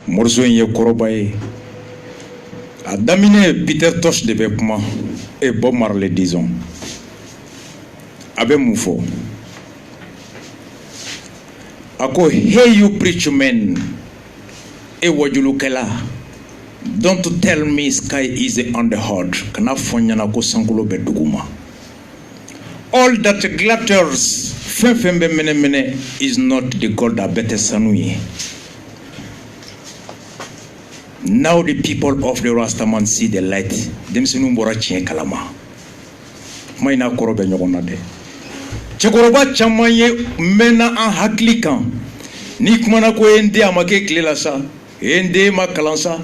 morceau in ye kɔrɔba ye a daminɛ Peter Tosh de bɛ kuma et Bob Marley disons a bɛ mun fɔ a ko hey you preach men e wajulukɛla don't tell me sky is on the hot kana fɔ n ɲɛna ko sankolo bɛ duguma all that glitters fɛn fɛn bɛ mɛnɛmɛnɛ is not the gold a bɛ tɛ sanu ye. Now the people of the Rastaman see the light. Denmisɛnninw bɔra tiɲɛ kalama. Kuma in n'a kɔrɔ bɛ ɲɔgɔn na dɛ. Cɛkɔrɔba caman ye mɛnna an hakili kan. Ni kumana ko e n den a ma kɛ tile la sa, e n den ma kalan sa,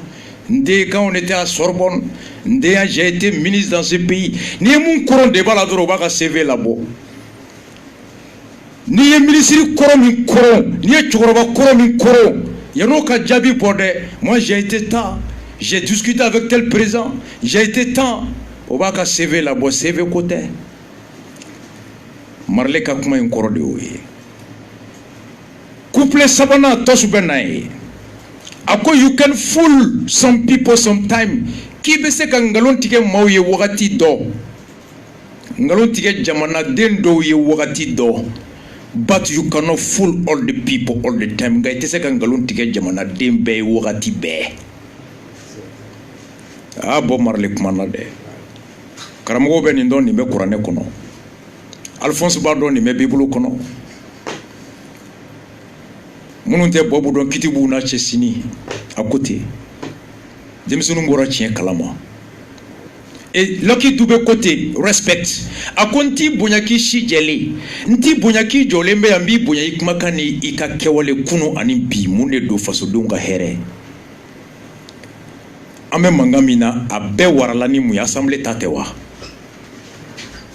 n den quand on était à Sorbonne, n den j'ai été ministre dans ce pays. Ni ye mun kɔrɔ de b'a la dɔrɔn o b'a ka CV labɔ. Ni ye ministre kɔrɔ min kɔrɔ, ni ye cɛkɔrɔba kɔrɔ min kɔrɔ. Yano ka jabi bordé, moi j'ai été temps, j'ai discuté avec tel président, j'ai été temps, on va ka CV là, bon CV côté. Marley ka kuma in kɔrɔ de y'o ye. Couple sabanan tɔsu bɛ na ye. A ko you can fool some people sometime. K'i bɛ se ka ngalon tigɛ maaw ye wagati dɔ. Ngalon tigɛ jamanaden dɔw ye wagati dɔ. But you cannot fool all the people all the time. Ngai tese ka ngalon tigɛ jamanaden bɛɛ ye wagati bɛɛ. A Bob Marley kuma na dɛ. Karamɔgɔw bɛ nin dɔn nin bɛ kuranɛ kɔnɔ. Alphonse b'a dɔn nin bɛ Bible kɔnɔ. Minnu tɛ Bob dɔn kiti b'u n'a cɛ sini a ko ten. Denmisɛnninw bɔra tiɲɛ kalama. Et Lucky Dube côté respect a ko n t'i bonya k'i si jɛlen n t'i bonya k'i jɔlen bɛ yan n b'i bonya i kumakan ni i ka kɛwale kunu ani bi mun de don fasodenw ka hɛrɛ an bɛ mankan min na a bɛɛ warala ni mun ye assemblée ta tɛ wa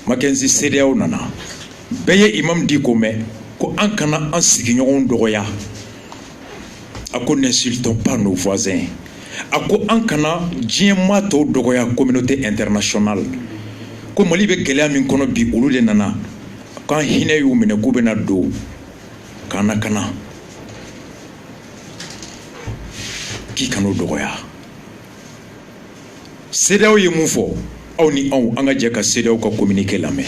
Mackenzie CEDEAO nana bɛɛ ye imam di ko mɛn ko an kana an sigiɲɔgɔnw dɔgɔya a ko n'insultons pas nos voisins a ko an kana diɲɛmaa tɔw dɔgɔya communauté internationale ko Mali bɛ gɛlɛya min kɔnɔ bi olu de nana k'an hinɛ y'u minɛ k'u bɛna don k'an lakana k'i kan'o dɔgɔya CEDEAO ye mun fɔ aw ni anw an ka jɛ ka CEDEAO ka communiqué lamɛn.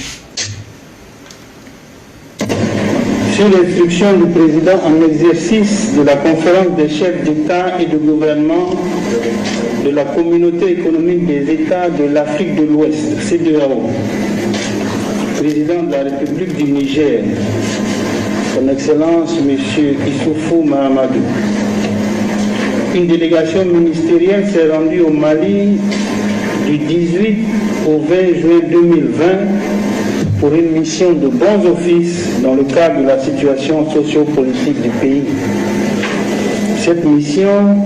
Sur l'instruction du président en exercice de la conférence des chefs d'État et de gouvernement de la communauté économique des États de l'Afrique de l'Ouest, CEDEAO, président de la République du Niger, son Excellence M. Issoufou Mahamadou. Une délégation ministérielle s'est rendue au Mali du 18 au 20 juin 2020 pour une mission de bons offices dans le cadre de la situation socio-politique du pays. Cette mission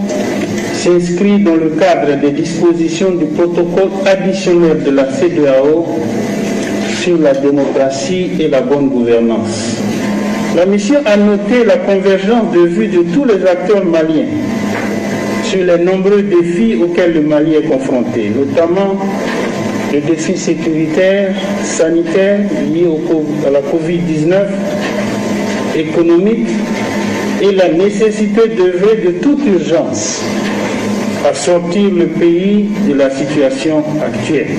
s'inscrit dans le cadre des dispositions du protocole additionnel de la CEDEAO sur la démocratie et la bonne gouvernance. La mission a noté la convergence de vues de tous les acteurs maliens sur les nombreux défis auxquels le Mali est confronté, notamment le défi sécuritaire, sanitaire lié à la Covid-19, économique et la nécessité d'œuvrer de toute urgence à sortir le pays de la situation actuelle.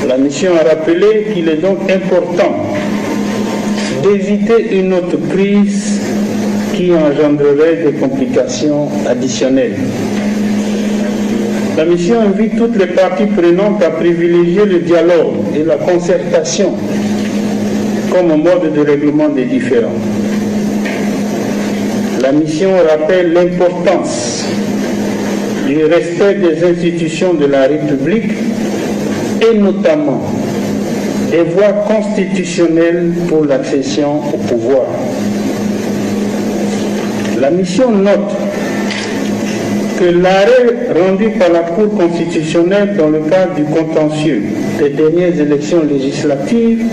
La mission a rappelé qu'il est donc important d'éviter une autre crise qui engendrerait des complications additionnelles. La mission invite toutes les parties prenantes à privilégier le dialogue et la concertation comme mode de règlement des différends. La mission rappelle l'importance du respect des institutions de la République et notamment des voies constitutionnelles pour l'accession au pouvoir. La mission note que l'arrêt rendu par la Cour constitutionnelle dans le cadre du contentieux des dernières élections législatives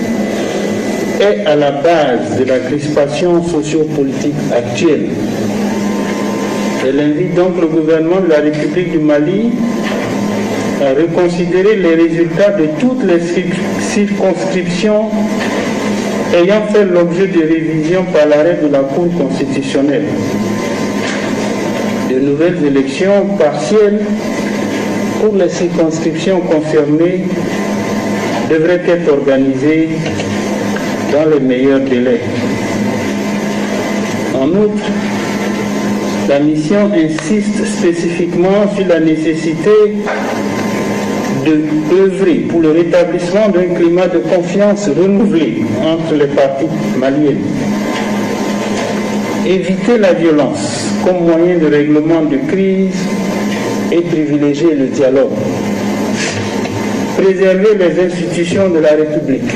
est à la base de la crispation socio-politique actuelle. Elle invite donc le gouvernement de la République du Mali à reconsidérer les résultats de toutes les circonscriptions ayant fait l'objet de révision par l'arrêt de la Cour constitutionnelle. de nouvelles élections partielles pour les circonscriptions confirmées devraient être organisées dans les meilleurs délais. En outre, la mission insiste spécifiquement sur la nécessité d'œuvrer pour le rétablissement d'un climat de confiance renouvelé entre les parties maliennes. Éviter la violence comme moyen de règlement de crise et privilégier le dialogue. Préserver les institutions de la République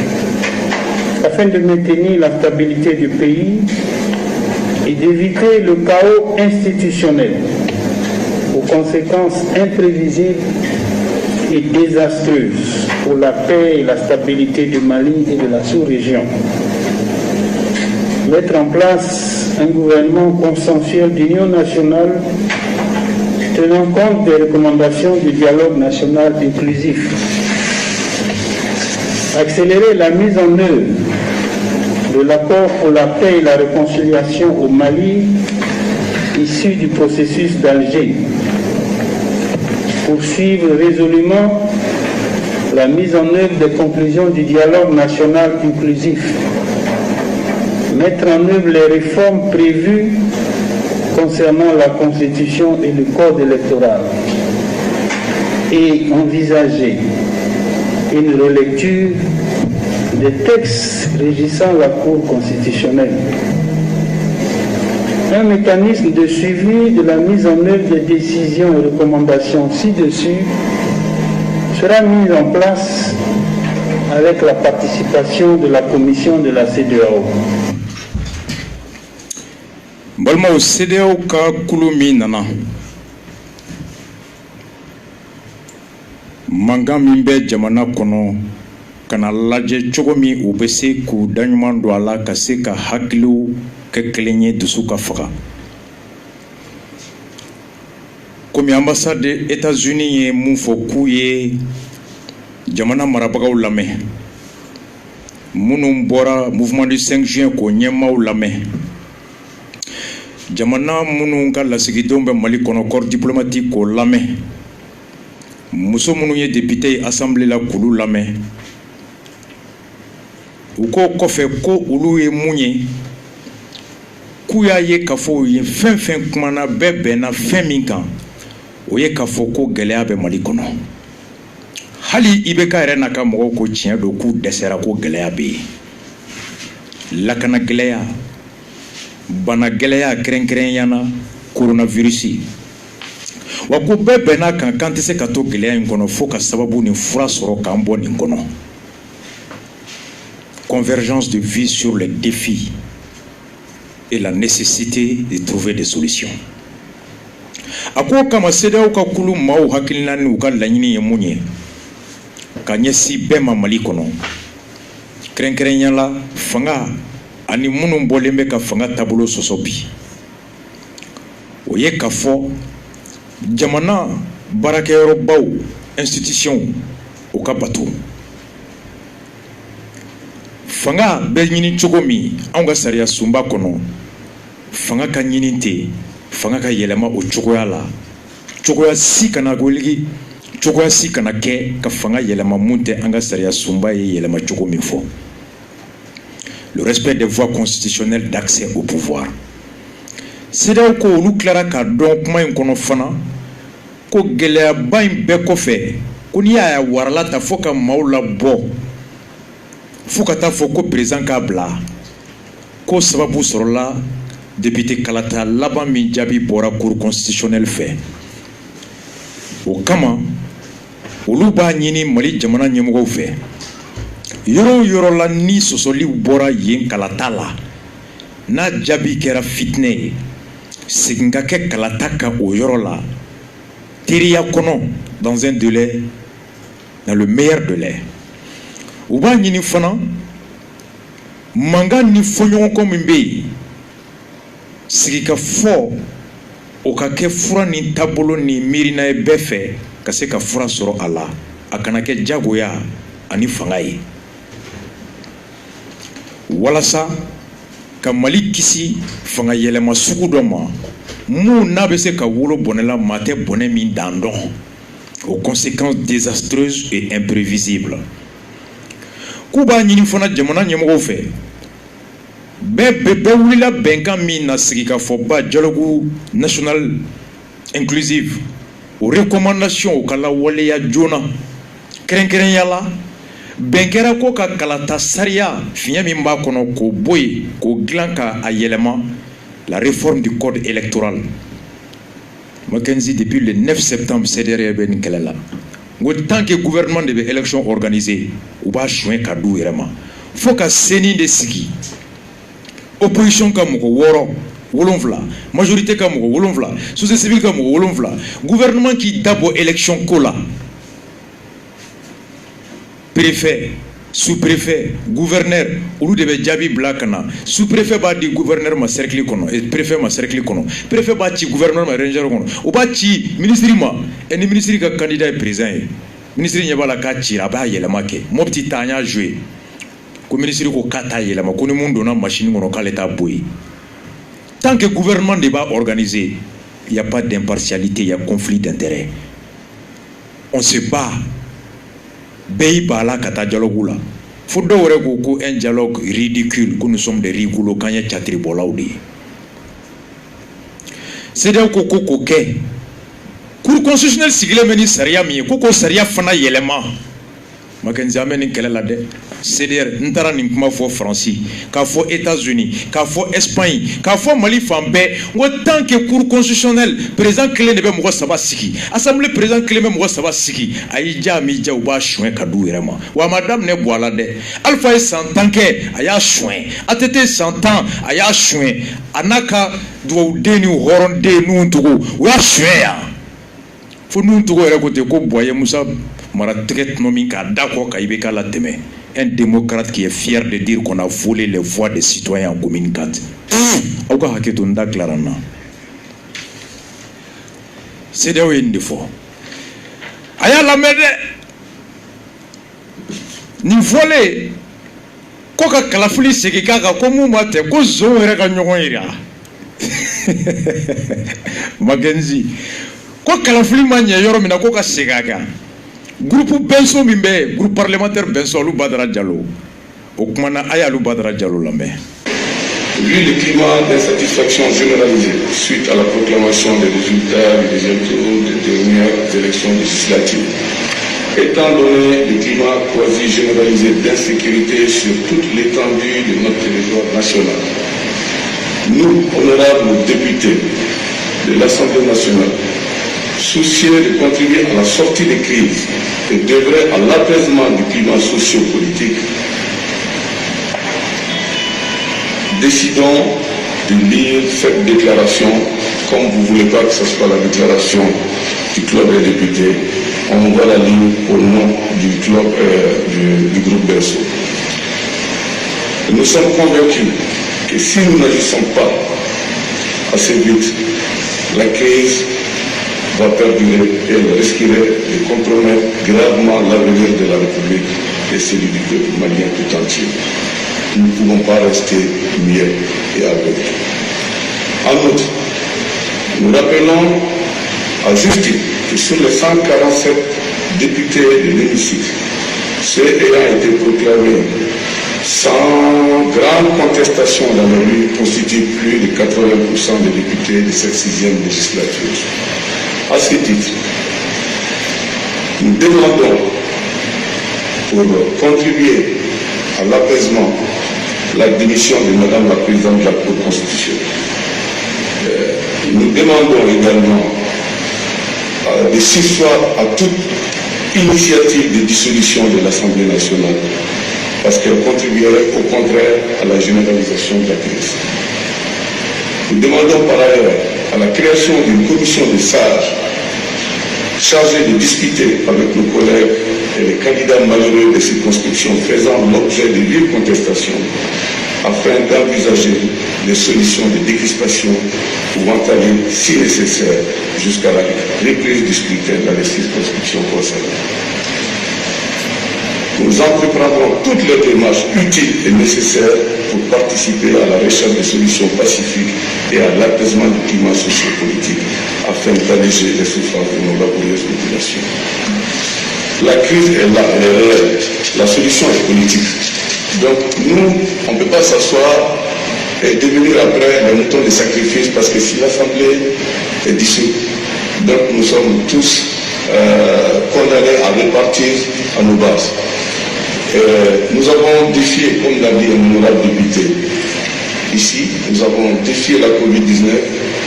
afin de maintenir la stabilité du pays et d'éviter le chaos institutionnel aux conséquences imprévisibles et désastreuses pour la paix et la stabilité du Mali et de la sous-région. Mettre en place un gouvernement consensuel d'union nationale tenant compte des recommandations du dialogue national inclusif. Accélérer la mise en œuvre de l'accord pour la paix et la réconciliation au Mali issu du processus d'Alger. Poursuivre résolument la mise en œuvre des conclusions du dialogue national inclusif. Mettre en œuvre les réformes prévues concernant la Constitution et le Code électoral. Et envisager une relecture des textes régissant la Cour constitutionnelle. Un mécanisme de suivi de la mise en œuvre des décisions et recommandations ci-dessus sera mis en place avec la participation de la commission de la CEDEAO. Balma CEDEAO ka kulumi nana manga min bɛ jamana kɔnɔ kana lajɛ cogo min u bɛ se k'u daɲuman don a la ka se ka hakiliw kɛ kelen ye dusu ka faga komi ambassade des États-Unis ye mun fɔ k'u ye jamana marabagaw lamɛn minnu bɔra mouvement du 5 juin k'o ɲɛmaaw lamɛn jamana minnu ka lasigidenw bɛ Mali kɔnɔ corps diplomatique k'o lamɛn muso minnu ye député assemblée la k'olu lamɛn u ko kɔfɛ ko olu ye mun ye k'u y'a ye k'a fɔ u ye fɛn fɛn kumana bɛɛ bɛnna fɛn min kan o ye k'a fɔ ko gɛlɛya bɛ Mali kɔnɔ hali IBK yɛrɛ n'a ka mɔgɔw ko tiɲɛ don k'u dɛsɛra ko gɛlɛya bɛ yen lakana gɛlɛya bana gɛlɛya kɛrɛnkɛrɛnyana coronavirus wa ko bɛɛ bɛnna kan k'an tɛ se ka to gɛlɛya in kɔnɔ fo ka sababu ni fura sɔrɔ k'an bɔ nin kɔnɔ convergence de vue sur les défis et la nécessité de trouver des solutions. A ko kama CEDEAO ka kulu maaw hakilina ni u ka laɲini ye mun ye ka ɲɛsin bɛɛ ma Mali kɔnɔ kɛrɛnkɛrɛnyala fanga ani minnu bɔlen bɛ ka fanga taabolo sɔsɔ bi o ye k'a fɔ jamana baarakɛyɔrɔbaw institution o ka bato fanga bɛ ɲini cogo min anw ka sariya sunba kɔnɔ fanga ka ɲini ten fanga ka yɛlɛma o cogoya la cogoya si kana goligi cogoya si kana kɛ ka fanga yɛlɛma mun tɛ an ka sariya sunba ye yɛlɛma cogo min fɔ le respect des voies constitutionnelles d'accès au pouvoir CEDEAO ko olu tilara ka dɔn kuma in kɔnɔ fana ko gɛlɛyaba in bɛɛ kɔfɛ ko n'i y'a warala ta fo ka maaw labɔ fo ka taa fɔ ko président k'a bila ko sababu sɔrɔla député kalata laban min jaabi bɔra cour constitutionnelle fɛ o kama olu b'a ɲini Mali jamana ɲɛmɔgɔw fɛ yɔrɔ o yɔrɔ la ni sɔsɔliw bɔra yen kalata la n'a jaabi kɛra fitinɛ ye segin ka kɛ kalata kan o yɔrɔ la teriya kɔnɔ dans un délai dans le meilleur délai u b'a ɲini fana mankan ni fɔɲɔgɔnkɔ min bɛ yen sigi ka fɔ o ka kɛ fura ni taabolo ni miirina ye bɛɛ fɛ ka se ka fura sɔrɔ a la a kana kɛ jagoya ani fanga ye walasa ka Mali kisi fanga yɛlɛma sugu dɔ ma Mou n'a pas se ka wolo bonela mate bonne min dandon aux conséquences désastreuses et imprévisibles. Kuba nyini fona jamana nyemo fe. Be wulila benkan min na sigi ka fo ba dialogue national inclusive aux recommandations au kala waleya jona keren yala benkera ko ka kalata saria finya min ba kono ko boy ko glanka a yelema la réforme du code électoral. Mackenzie depuis le 9 septembre CDR ben kelela ngo tant que gouvernement de élection organisée ou ba chouin kadou vraiment faut que seni de sigi opposition comme ko woro wolonvla majorité comme ko wolonvla société civile comme ko wolonvla gouvernement qui d'abord élection kola préfet sous-préfet gouverneur ou de jabi blakana sous-préfet ba di gouverneur ma cercle kono et préfet ma cercle kono préfet ba ci gouverneur ma ranger kono ou ba ci ministre ma et ministre ka candidat président ministre nya bala ka ci ba yele make mo petit tanya jouer ko ministre ko kata yele ma ko ni mundo na machine kono ka l'état boy. Tant que le gouvernement n'est pas organisé, il n'y a pas d'impartialité, il y a conflit d'intérêts. On se bat. Béibala kata dialogue là. Faut d'ores un dialogue ridicule que nous sommes des rigolos quand il y a chatribolaudi. C'est d'un coco coquet. Cour constitutionnel sigle meni saria mi coco saria fana yelema. Mackenzie amène quelle est la dette? C'est-à-dire, nous avons une fois France, qu'à fois États-Unis, qu'à fois Espagne, qu'à fois Mali, Fambé, autant que cour constitutionnel, président clé ne peut pas savoir siki, assemblée président clé ne peut pas savoir siki, aïdja midja ou ba chouin kadou vraiment, ou madame ne boit la de, alpha est 100 ans que aya chouin, atete 100 ans aya chouin, anaka doit deni ou horon de nous tout, ou ya chouin. Faut nous tout côté ko boye Moussa mara traite nomika d'accord kaibeka la teme. Un démocrate qui est fier de dire qu'on a volé les voix des citoyens en commune 4. C'est de où il faut. Aya la mede. Ni volé. Koka kalafuli sekikaka komu mate ko zo reka nyongo ira. Mackenzie. Ko kalafuli manya yoro mina koka segaka. Groupe Benso Mimbe, groupe parlementaire Benso Alou Badra Diallo. Au Kumana Ayalou Badra Diallo Lambe. Vu le climat d'insatisfaction généralisée suite à la proclamation des résultats du deuxième tour des dernières élections législatives, étant donné le climat quasi généralisé d'insécurité sur toute l'étendue de notre territoire national, nous, honorables députés de l'Assemblée nationale, soucieux de contribuer à la sortie des crises et d'œuvrer à l'apaisement du climat socio-politique, décidons de lire cette déclaration comme vous ne voulez pas que ce soit la déclaration du club des députés. On va la lire au nom du club du groupe Berceau. Nous sommes convaincus que si nous n'agissons pas assez vite, la crise va perdurer et elle risquerait de compromettre gravement l'avenir de la République et celui du peuple malien tout entier. Nous ne pouvons pas rester muets et aveugles. En outre, nous rappelons à juste titre que sur les 147 députés de l'hémicycle, ceux ayant été proclamés sans grande contestation dans la rue constituent plus de 80% des députés de cette 6e législature. À ce titre, nous demandons pour contribuer à l'apaisement la démission de Madame la Présidente de la Cour constitutionnelle. Nous demandons également de s'asseoir à toute initiative de dissolution de l'Assemblée nationale parce qu'elle contribuerait au contraire à la généralisation de la crise. Nous demandons par ailleurs à la création d'une commission de sages chargée de discuter avec nos collègues et les candidats malheureux des circonscriptions faisant l'objet de vives contestations afin d'envisager des solutions de décrispation pouvant aller, si nécessaire, jusqu'à la reprise du scrutin dans les circonscriptions concernées. Nous entreprendrons toutes les démarches utiles et nécessaires pour participer à la recherche de solutions pacifiques et à l'apaisement du climat sociopolitique afin d'alléger les souffrances de nos laborieuses populations. La crise est là, elle est réelle. La solution est politique. Donc nous, on ne peut pas s'asseoir et devenir après le mouton de sacrifice parce que si l'Assemblée est dissoute, donc nous sommes tous condamnés à repartir à nos bases. Nous avons défié, comme l'a dit un honorable député, ici, nous avons défié la Covid-19,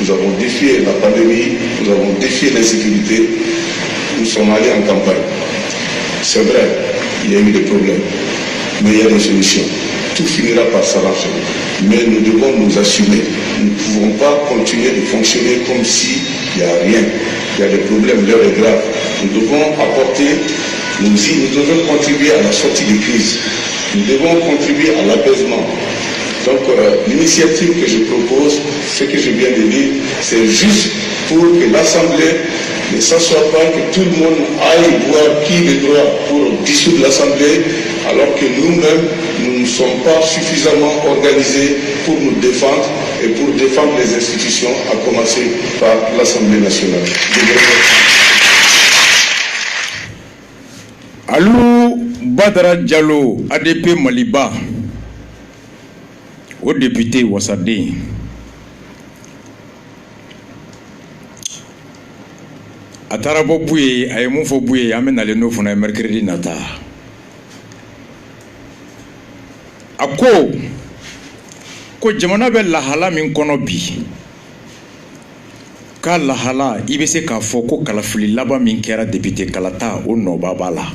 nous avons défié la pandémie, nous avons défié l'insécurité, nous sommes allés en campagne. C'est vrai, il y a eu des problèmes, mais il y a des solutions. Tout finira par s'arranger. Mais nous devons nous assumer. Nous ne pouvons pas continuer de fonctionner comme s'il n'y a rien. Il y a des problèmes, l'heure est grave. Nous devons apporter, nous devons contribuer à la sortie des crises. Nous devons contribuer à l'apaisement. Donc l'initiative que je propose, ce que je viens de dire, c'est juste pour que l'Assemblée ne s'assoie pas, que tout le monde aille voir qui est le droit pour dissoudre l'Assemblée, alors que nous-mêmes, nous ne sommes pas suffisamment organisés pour nous défendre et pour défendre les institutions, à commencer par l'Assemblée nationale. Alou Badara Diallo, ADP Maliba, au député Wassadé. Atarabo Bouye, Ayemufo Bouye, Amen Aleno Fona mercredi nata. Ako, ko jamana be lahala min kono bi. Ka lahala, ibe se ka fo ko kalafili laba min kera député kalata o no babala.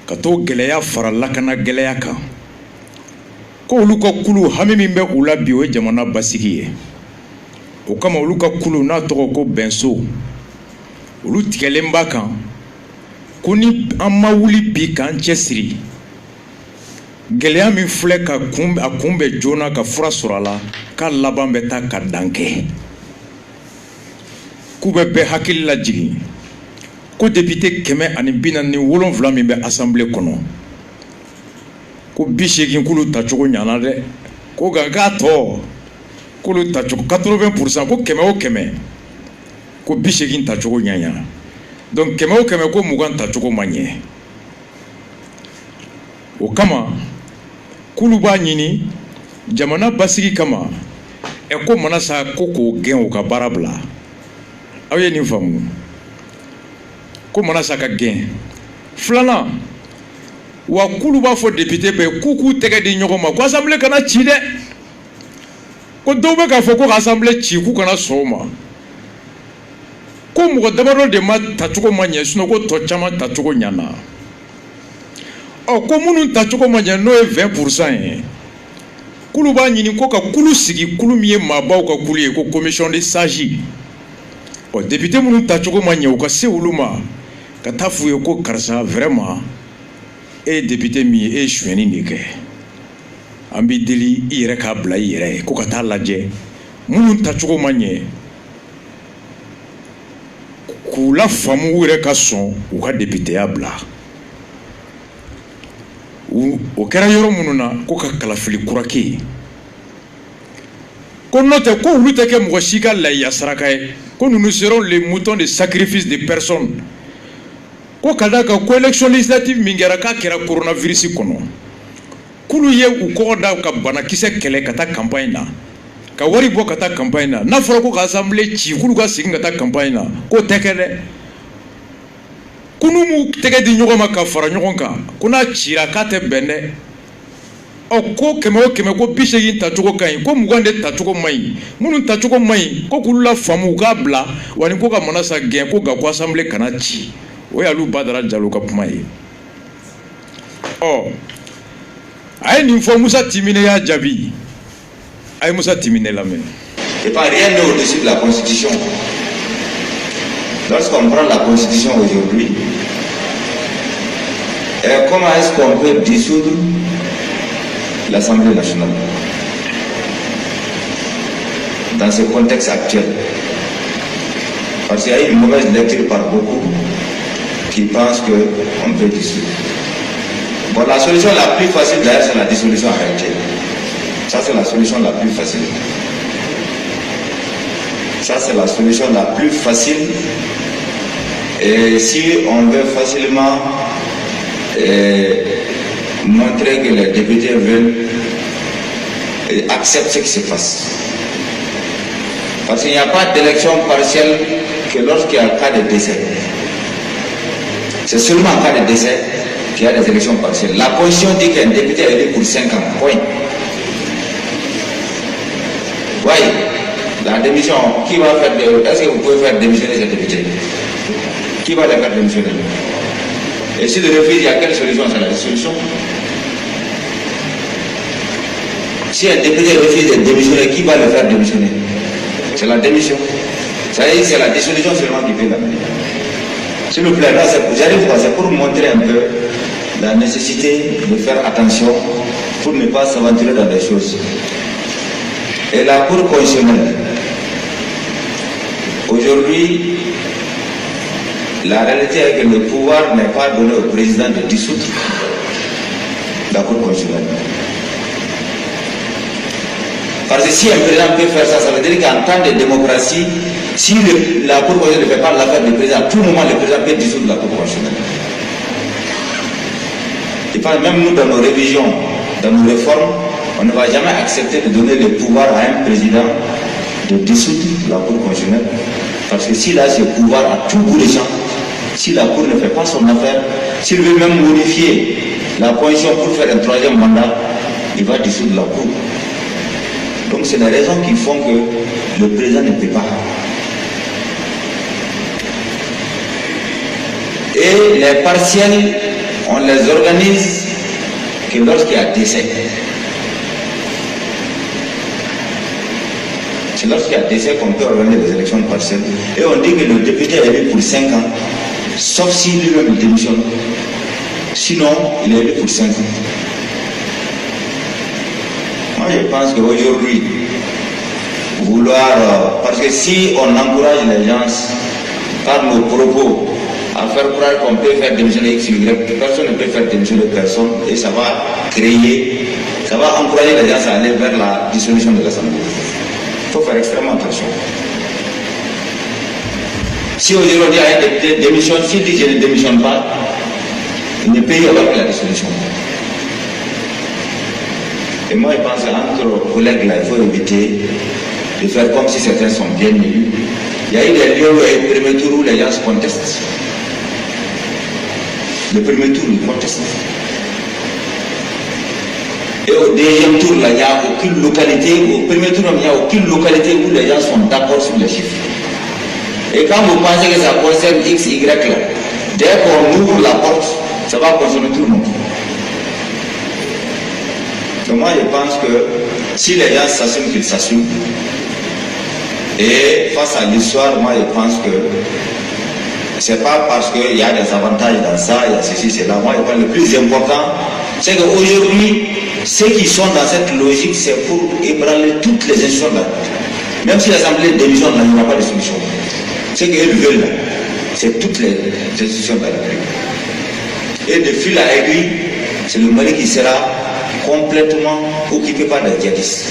Ka to geleya fara lakana geleya kan. Ko olu ka kulu hami min be ula bi o jamana basigi ye. O kama olu ka kulu na togo ko benso. Olu tigɛlen b'a kan ko ni an ma wuli bi k'an cɛsiri gɛlɛya min filɛ ka a kunbɛ joona ka fura sɔrɔ a la k'a laban bɛ taa ka dan kɛ k'u bɛ bɛɛ hakili lajigin ko député 447 min bɛ assemblée kɔnɔ ko 80 k'olu tacogo ɲana dɛ ko nka k'a tɔ k'olu tacogo 80% ko 100 o 100 ko 80 tacogo ɲaɲa donc 100 o 100 ko 20 tacogo ma ɲɛ o kama k'olu b'a ɲini jamana basigi kama ko mana sa ko k'o gɛn o ka baara bila aw ye nin faamu ko mana sa ka gɛn filanan wa k'olu b'a fɔ député bɛɛ k'u k'u tɛgɛ di ɲɔgɔn ma ko assemblée kana ci dɛ ko dɔw bɛ k'a fɔ ko ka assemblée ci k'u kana sɔn o ma ko mɔgɔ damadɔ de ma tacogo ma ɲɛ sinon ko tɔ caman tacogo ɲana ko minnu tacogo ma ɲɛ n'o ye 20% ye k'olu b'a ɲini ko ka kulu sigi kulu min ye maabaw ka kulu ye ko commission de sage député minnu tacogo ma ɲɛ u ka se olu ma ka taa f'u ye ko karisa vraiment e ye député min ye e ye sonyɛni de kɛ an b'i deli i yɛrɛ k'a bila i yɛrɛ ye ko ka taa lajɛ minnu tacogo ma ɲɛ k'u la faamu u yɛrɛ ka sɔn u ka députéya bila o kɛra yɔrɔ minnu na ko ka kalafili kura kɛ yen ko n'o tɛ ko olu tɛ kɛ mɔgɔ si ka lahiya saraka ye ko nous serons les moutons de sacrifice de personnes ko ka d'a kan ko élection législative min kɛra k'a kɛra coronavirus kɔnɔ k'olu ye u kɔgɔ da ka banakisɛ kɛlɛ ka taa campagne na ka wari bɔ ka taa campagne na n'a fɔra ko ka assemblée ci k'olu ka segin ka taa campagne na k'o tɛ kɛ dɛ ko n'u m'u tɛgɛ di ɲɔgɔn ma ka fara ɲɔgɔn kan ko n'a cira k'a tɛ bɛn dɛ ko 100 o 100 ko 80 tacogo ka ɲi ko 20 de tacogo ma ɲi minnu tacogo ma ɲi ko k'olu la faamu u k'a bila wa ni ko ka mana sa gɛn ko nka ko assemblée kana ci o y'alu Badara Diallo ka kuma ye a ye nin fɔ Musa Timine y'a jaabi a ye Musa Timine lamɛn. Et pas rien n'est au-dessus de la Constitution. Lorsqu'on prend la Constitution aujourd'hui, comment est-ce qu'on peut dissoudre l'Assemblée nationale dans ce contexte actuel? Parce qu'il y a une mauvaise lecture par beaucoup qui pensent qu'on peut dissoudre. Bon, la solution la plus facile d'ailleurs, c'est la dissolution en réalité. Ça, c'est la solution la plus facile. Ça, c'est la solution la plus facile. Et si on veut facilement montrer que les députés veulent accepter ce qui se passe. Parce qu'il n'y a pas d'élection partielle que lorsqu'il y a un cas de décès. C'est seulement en cas de décès qu'il y a des élections partielles. La Constitution dit qu'un député est élu pour 5 ans. Point. Voyez, la démission, qui va faire est-ce que vous pouvez faire démissionner ce député? Qui va le faire démissionner? Et si le refuse, il y a quelle solution? C'est la dissolution. Si un député refuse de démissionner, qui va le faire démissionner? C'est la démission. Ça veut dire que c'est la dissolution seulement qui fait la vie. S'il vous plaît, là, j'arrive pas, c'est pour montrer un peu la nécessité de faire attention pour ne pas s'aventurer dans des choses. Et la Cour constitutionnelle, aujourd'hui, la réalité est que le pouvoir n'est pas donné au président de dissoudre la Cour constitutionnelle. Parce que si un président peut faire ça, ça veut dire qu'en temps de démocratie, si la Cour constitutionnelle ne fait pas l'affaire du président, à tout moment le président peut dissoudre la Cour constitutionnelle. Et par même nous, dans nos révisions, dans nos réformes, on ne va jamais accepter de donner le pouvoir à un président de dissoudre la Cour constitutionnelle. Parce que s'il a ce pouvoir à tout bout de champ, si la Cour ne fait pas son affaire, s'il veut même modifier la Constitution pour faire un 3e mandat, il va dissoudre la Cour. Donc c'est les raisons qui font que le président ne peut pas. Et les partiels, on les organise que lorsqu'il y a décès. C'est lorsqu'il y a décès qu'on peut organiser des élections partielles. Et on dit que le député est élu pour 5 ans, sauf si lui-même démissionne. Sinon, il est élu pour 5 ans. Moi, je pense qu'aujourd'hui, parce que si on encourage les gens par nos propos à faire croire qu'on peut faire démissionner X, Y, personne ne peut faire démissionner personne, et ça va encourager les gens à aller vers la dissolution de l'Assemblée. Il faut faire extrêmement attention. Si aujourd'hui un député démissionne, s'il dit je ne démissionne pas, il ne peut y avoir que la dissolution. Et moi, je pense qu'entre collègues, là, il faut éviter de faire comme si certains sont bien élus. Il y a eu des lieux où il y a eu le premier tour où les gens se contestent. Le premier tour, ils contestent. Et au deuxième tour, là, il n'y a aucune localité, au premier tour, il n'y a aucune localité où les gens sont d'accord sur les chiffres. Et quand vous pensez que ça concerne X, Y, là, dès qu'on ouvre la porte, ça va concerner tout le monde. Donc moi je pense que si les gens s'assument qu'ils s'assument, et face à l'histoire, moi je pense que c'est pas parce qu'il y a des avantages dans ça, il y a ceci, cela. Moi je pense que le plus important, c'est qu'aujourd'hui, ceux qui sont dans cette logique, c'est pour ébranler toutes les institutions là. Même si l'Assemblée démissionne, il n'y aura pas de solution. Ce qu'ils veulent, c'est toutes les institutions de la République. Et de fil à aiguille, c'est le Mali qui sera complètement occupé par des djihadistes.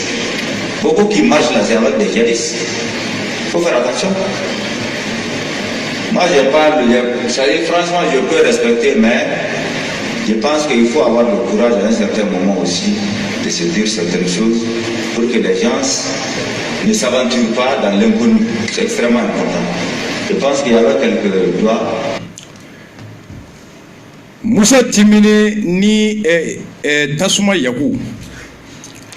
Beaucoup qui marchent là, c'est avec des djihadistes. Il faut faire attention. Moi, je parle, franchement, je peux respecter, mais je pense qu'il faut avoir le courage à un certain moment aussi de se dire certaines choses pour que les gens ne s'aventurent pas dans l'inconnu. C'est extrêmement important. Je pense qu'il y avait quelques doigts. Musa Timine ni Tasuma Yaku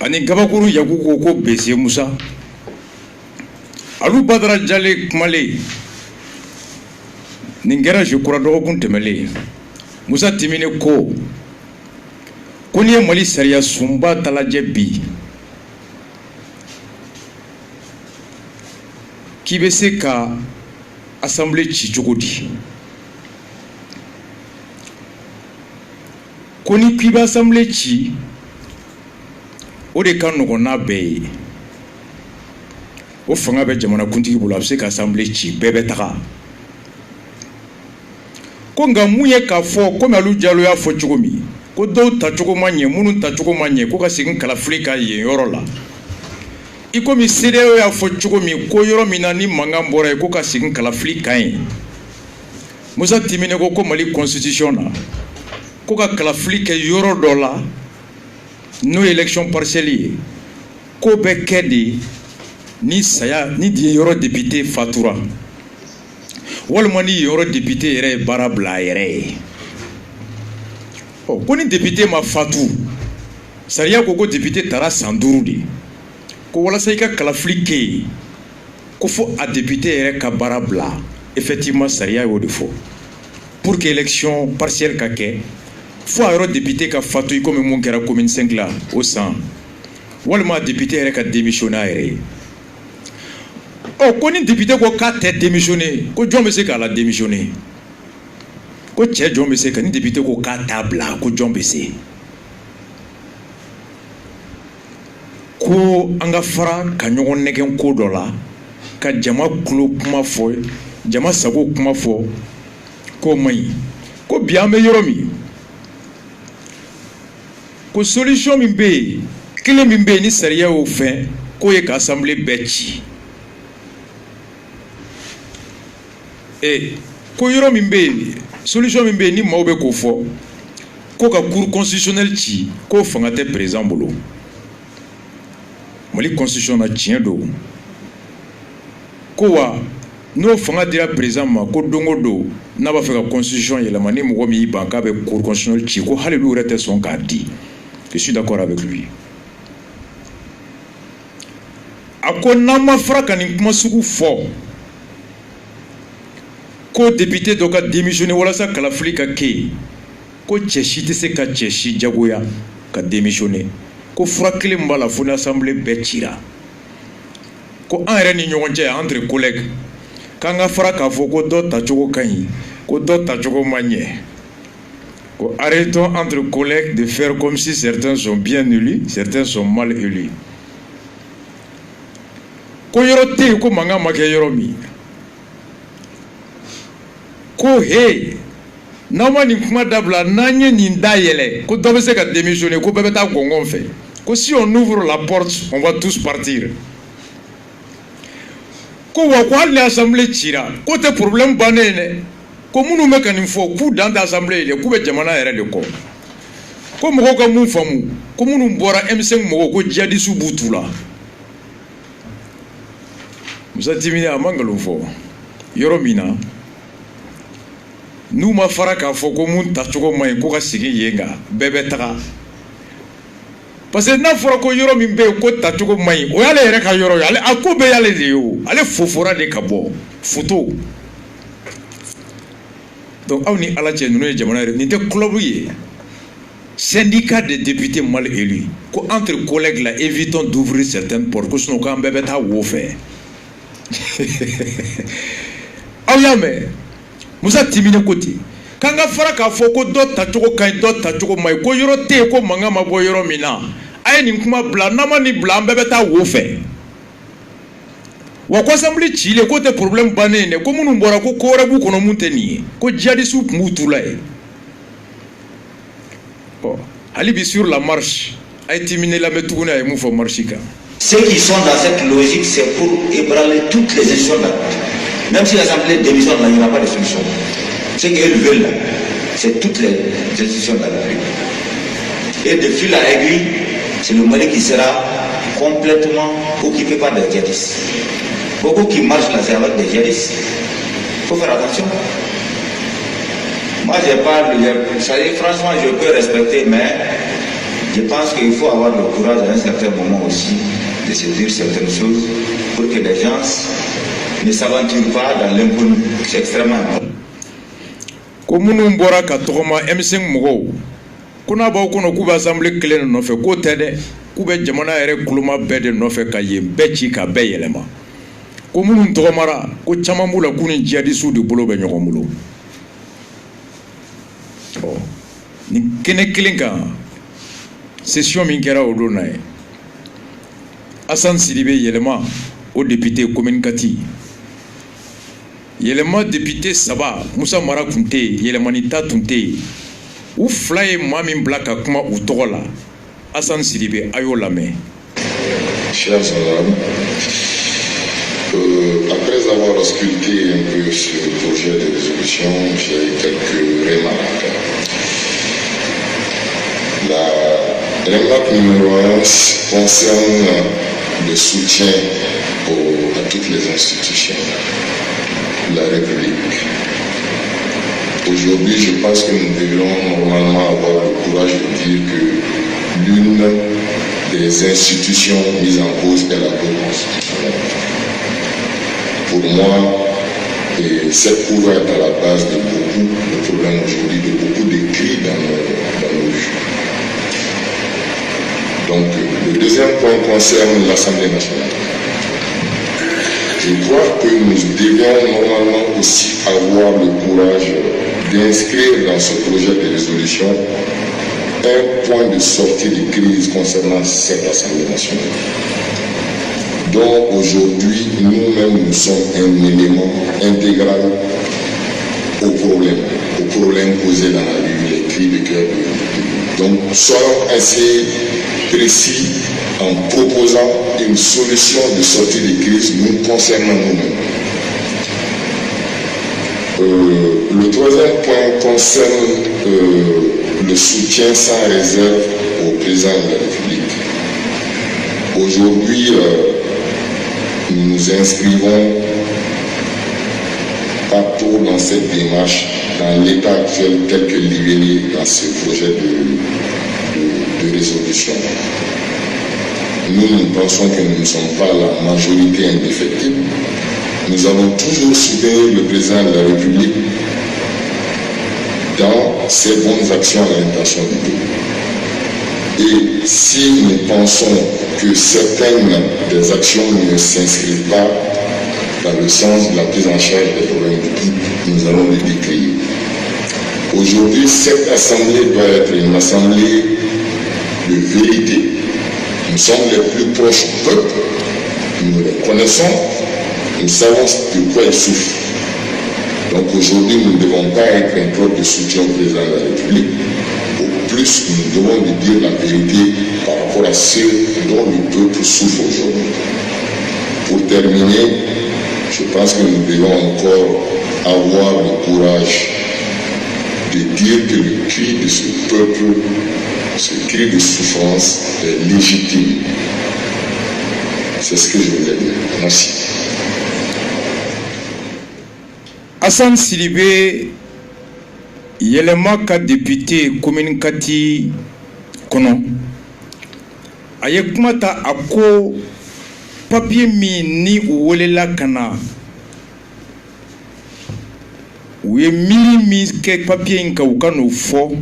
ani Gabakuru Yaku ko bese Musa Alu Badara Jale Kumale Ningera je crois dogokun temele Musa Timine ko ni Mali sariya sumba talaje bi ki be se ka assemblée ci jogodi Koni kiba assemblée ci o de kan nogo na be o fanga be jamana kuntigi bolo abse ka assemblée ci bebe taka ko nga muye ka fo ko malu jalo ya fo chugomi ko dɔw tacogo ma ɲɛ minnu tacogo ma ɲɛ ko ka segin kalafili ka yen yɔrɔ la i komi CEDEAO y'a fɔ cogo min ko yɔrɔ min na ni mankan bɔra yen ko ka segin kalafili kan ye Musa Timine ko Mali constitution na ko ka kalafili kɛ yɔrɔ dɔ la n'o ye élection partielle ye ko bɛ kɛ de ni saya ni yɔrɔ député fatura walima ni yɔrɔ député yɛrɛ ye baara bila a yɛrɛ ye ko ni député ma fatu sariya ko député taara san 5 de ko walasa i ka kalafili kɛ yen ko fo a député yɛrɛ ka baara bila effectivement sariya y'o de fɔ pour que élection partielle ka kɛ fo a yɔrɔ député ka fatu i komi mun kɛra commune 5 la o san walima député yɛrɛ ka démissionner a yɛrɛ ye ko ni député ko k'a tɛ démissionner ko jɔn bɛ se k'a la démissionner ko cɛ jɔn bɛ se ka ni député ko k'a t'a bila ko jɔn bɛ se ko an ka fara ka ɲɔgɔn nɛgɛn ko dɔ la ka jama kulo kuma fɔ jama sago kuma fɔ k'o man ɲi ko bi an bɛ yɔrɔ min ko solution min bɛ yen kelen min bɛ yen ni sariya y'o fɛn k'o ye ka assemblée bɛɛ ci ko yɔrɔ min bɛ yen solution min bɛ yen ni maaw bɛ k'o fɔ ko ka cour constitutionnelle ci k'o fanga tɛ président bolo Mali constitution na tiɲɛ don ko wa n'o fanga dira président ma ko don o don n'a b'a fɛ ka constitution yɛlɛma ni mɔgɔ min y'i ban k'a bɛ cour constitutionnelle ci ko hali olu yɛrɛ tɛ sɔn k'a di je suis d'accord avec lui a ko n'an ma fara ka nin kuma sugu fɔ ko député dɔ ka démissionner walasa kalafili ka kɛ yen ko cɛ si tɛ se ka cɛ si jagoya ka démissionner ko fura kelen min b'a la fo ni assemblée bɛɛ cira ko an yɛrɛ ni ɲɔgɔn cɛ entre collègues k'an ka fara k'a fɔ ko dɔ tacogo ka ɲi ko dɔ tacogo ma ɲɛ ko arrêtons entre collègues de faire comme si certains sont bien élus certains sont mal élus ko yɔrɔ tɛ yen ko mankan ma kɛ yɔrɔ min ko he n'aw ma nin kuma dabila n'an ye nin da yɛlɛ ko dɔ bɛ se ka démissionner ko bɛɛ bɛ taa gɔngɔn fɛ ko si on ouvre la porte on va tous partir ko wa ko hali ni assemblée cira ko tɛ problème bannen ye dɛ ko minnu bɛ ka nin fɔ k'u dan tɛ assemblée ye dɛ k'u bɛ jamana yɛrɛ de kɔ ko mɔgɔw ka mun faamu ko minnu bɔra M5 mɔgɔw ko djihadistes b'u tu la Musa Timine a ma nkalon fɔ yɔrɔ min na n'u ma fara k'a fɔ ko mun tacogo man ɲi ko ka segin yen kan bɛɛ bɛ taga parce que n'a fɔra ko yɔrɔ min bɛ yen ko tacogo man ɲi o y'ale yɛrɛ ka yɔrɔ ye a ko bɛɛ y'ale de ye o ale fofora de ka bɔ photo donc aw ni ala cɛ ninnu ye jamana yɛrɛ nin tɛ club ye syndicat des députés mal élus ko entre collègues là évitons d'ouvrir certaines portes ko sinon k'an bɛɛ bɛ taa wo fɛ aw y'a mɛn Musa Timine ko ten k'an ka fara k'a fɔ ko dɔ tacogo ka ɲi dɔ tacogo ma ɲi ko yɔrɔ tɛ yen ko mankan ma bɔ yɔrɔ min na a ye nin kuma bila n'an ma nin bila an bɛɛ bɛ taa wo fɛ wa ko assemblée cilen k'o tɛ problème bannen ye dɛ ko minnu bɔra ko wɛrɛ b'u kɔnɔ mun tɛ nin ye ko djihadistes tun b'u tu la yen hali bi sur la marche a ye Timine lamɛn tuguni a ye mun fɔ marche kan. Ceux qui sont dans cette logique, c'est pour ébranler toutes les institutions là. Même si l'Assemblée démissionne, il n'y aura pas de solution. Ce qu'ils veulent là, c'est toutes les institutions de la République. Et de fil à aiguille, c'est le Mali qui sera complètement occupé par des djihadistes. Beaucoup qui marchent là, c'est avec des djihadistes. Il faut faire attention. Moi, je parle, franchement, je peux respecter, mais je pense qu'il faut avoir le courage à un certain moment aussi de se dire certaines choses pour que les gens ne s'aventurent pas dans l'inconnu. C'est extrêmement important. Ko minnu bɔra ka tɔgɔma M5 mɔgɔw ko n'a b'aw kɔnɔ k'u bɛ assemblée kelen de nɔfɛ k'o tɛ dɛ k'u bɛ jamana yɛrɛ kuloma bɛɛ de nɔfɛ ka yen bɛɛ ci ka bɛɛ yɛlɛma ko minnu tɔgɔmara ko caman b'u la k'u ni djihadistes de bolo bɛ ɲɔgɔn bolo nin kɛnɛ kelen kan session min kɛra o don na ye Assane Sidibe yɛlɛma o député commune Kati yɛlɛma député saba Musa Mara tun tɛ yen yɛlɛmani ta tun tɛ yen u fila ye maa min bila ka kuma u tɔgɔ la Hassan Sidibé a y'o lamɛn. Chers honorables, après avoir ausculté un peu ce projet de résolution, j'ai quelques remarques. La remarque numéro 1 concerne le soutien à toutes les institutions de la République. Aujourd'hui, je pense que nous devrions normalement avoir le courage de dire que l'une des institutions mises en cause est la Cour constitutionnelle. Pour moi, cette Cour est à la base de beaucoup de problèmes aujourd'hui, de beaucoup de cris dans nos rues. Donc, le deuxième point concerne l'Assemblée nationale. Je crois que nous devions normalement aussi avoir le courage d'inscrire dans ce projet de résolution un point de sortie de crise concernant cette Assemblée nationale. Donc aujourd'hui, nous-mêmes, nous sommes un élément intégral au problème causé dans la rue, les cris de cœur. Donc soyons assez précis en proposant une solution de sortie de crise nous concernant nous-mêmes. Le troisième point concerne le soutien sans réserve au président de la République. Aujourd'hui, nous nous inscrivons partout dans cette démarche, dans l'état actuel tel que libellé dans ce projet de résolution. Nous pensons que nous ne sommes pas la majorité indéfectible. Nous avons toujours soutenu le président de la République dans ses bonnes actions à l'intention du peuple. Et si nous pensons que certaines des actions ne s'inscrivent pas dans le sens de la prise en charge des problèmes du peuple, nous allons les décrire. Aujourd'hui, cette assemblée doit être une assemblée de vérité. Nous sommes les plus proches du peuple, nous les connaissons, nous savons de quoi ils souffrent. Donc aujourd'hui, nous ne devons pas être un preuve de soutien au président de la République. Au plus, nous devons lui dire la vérité par rapport à ce dont le peuple souffre aujourd'hui. Pour terminer, je pense que nous devons encore avoir le courage de dire que le cri de ce peuple, ce cri de souffrance est légitime. C'est ce que je voulais dire. Merci. Hassan Sidibé yɛlɛma ka député commune Kati kɔnɔ a ye kuma ta a ko papier min ni u welela ka na u ye miiri min kɛ papier in kan u ka n'o fɔ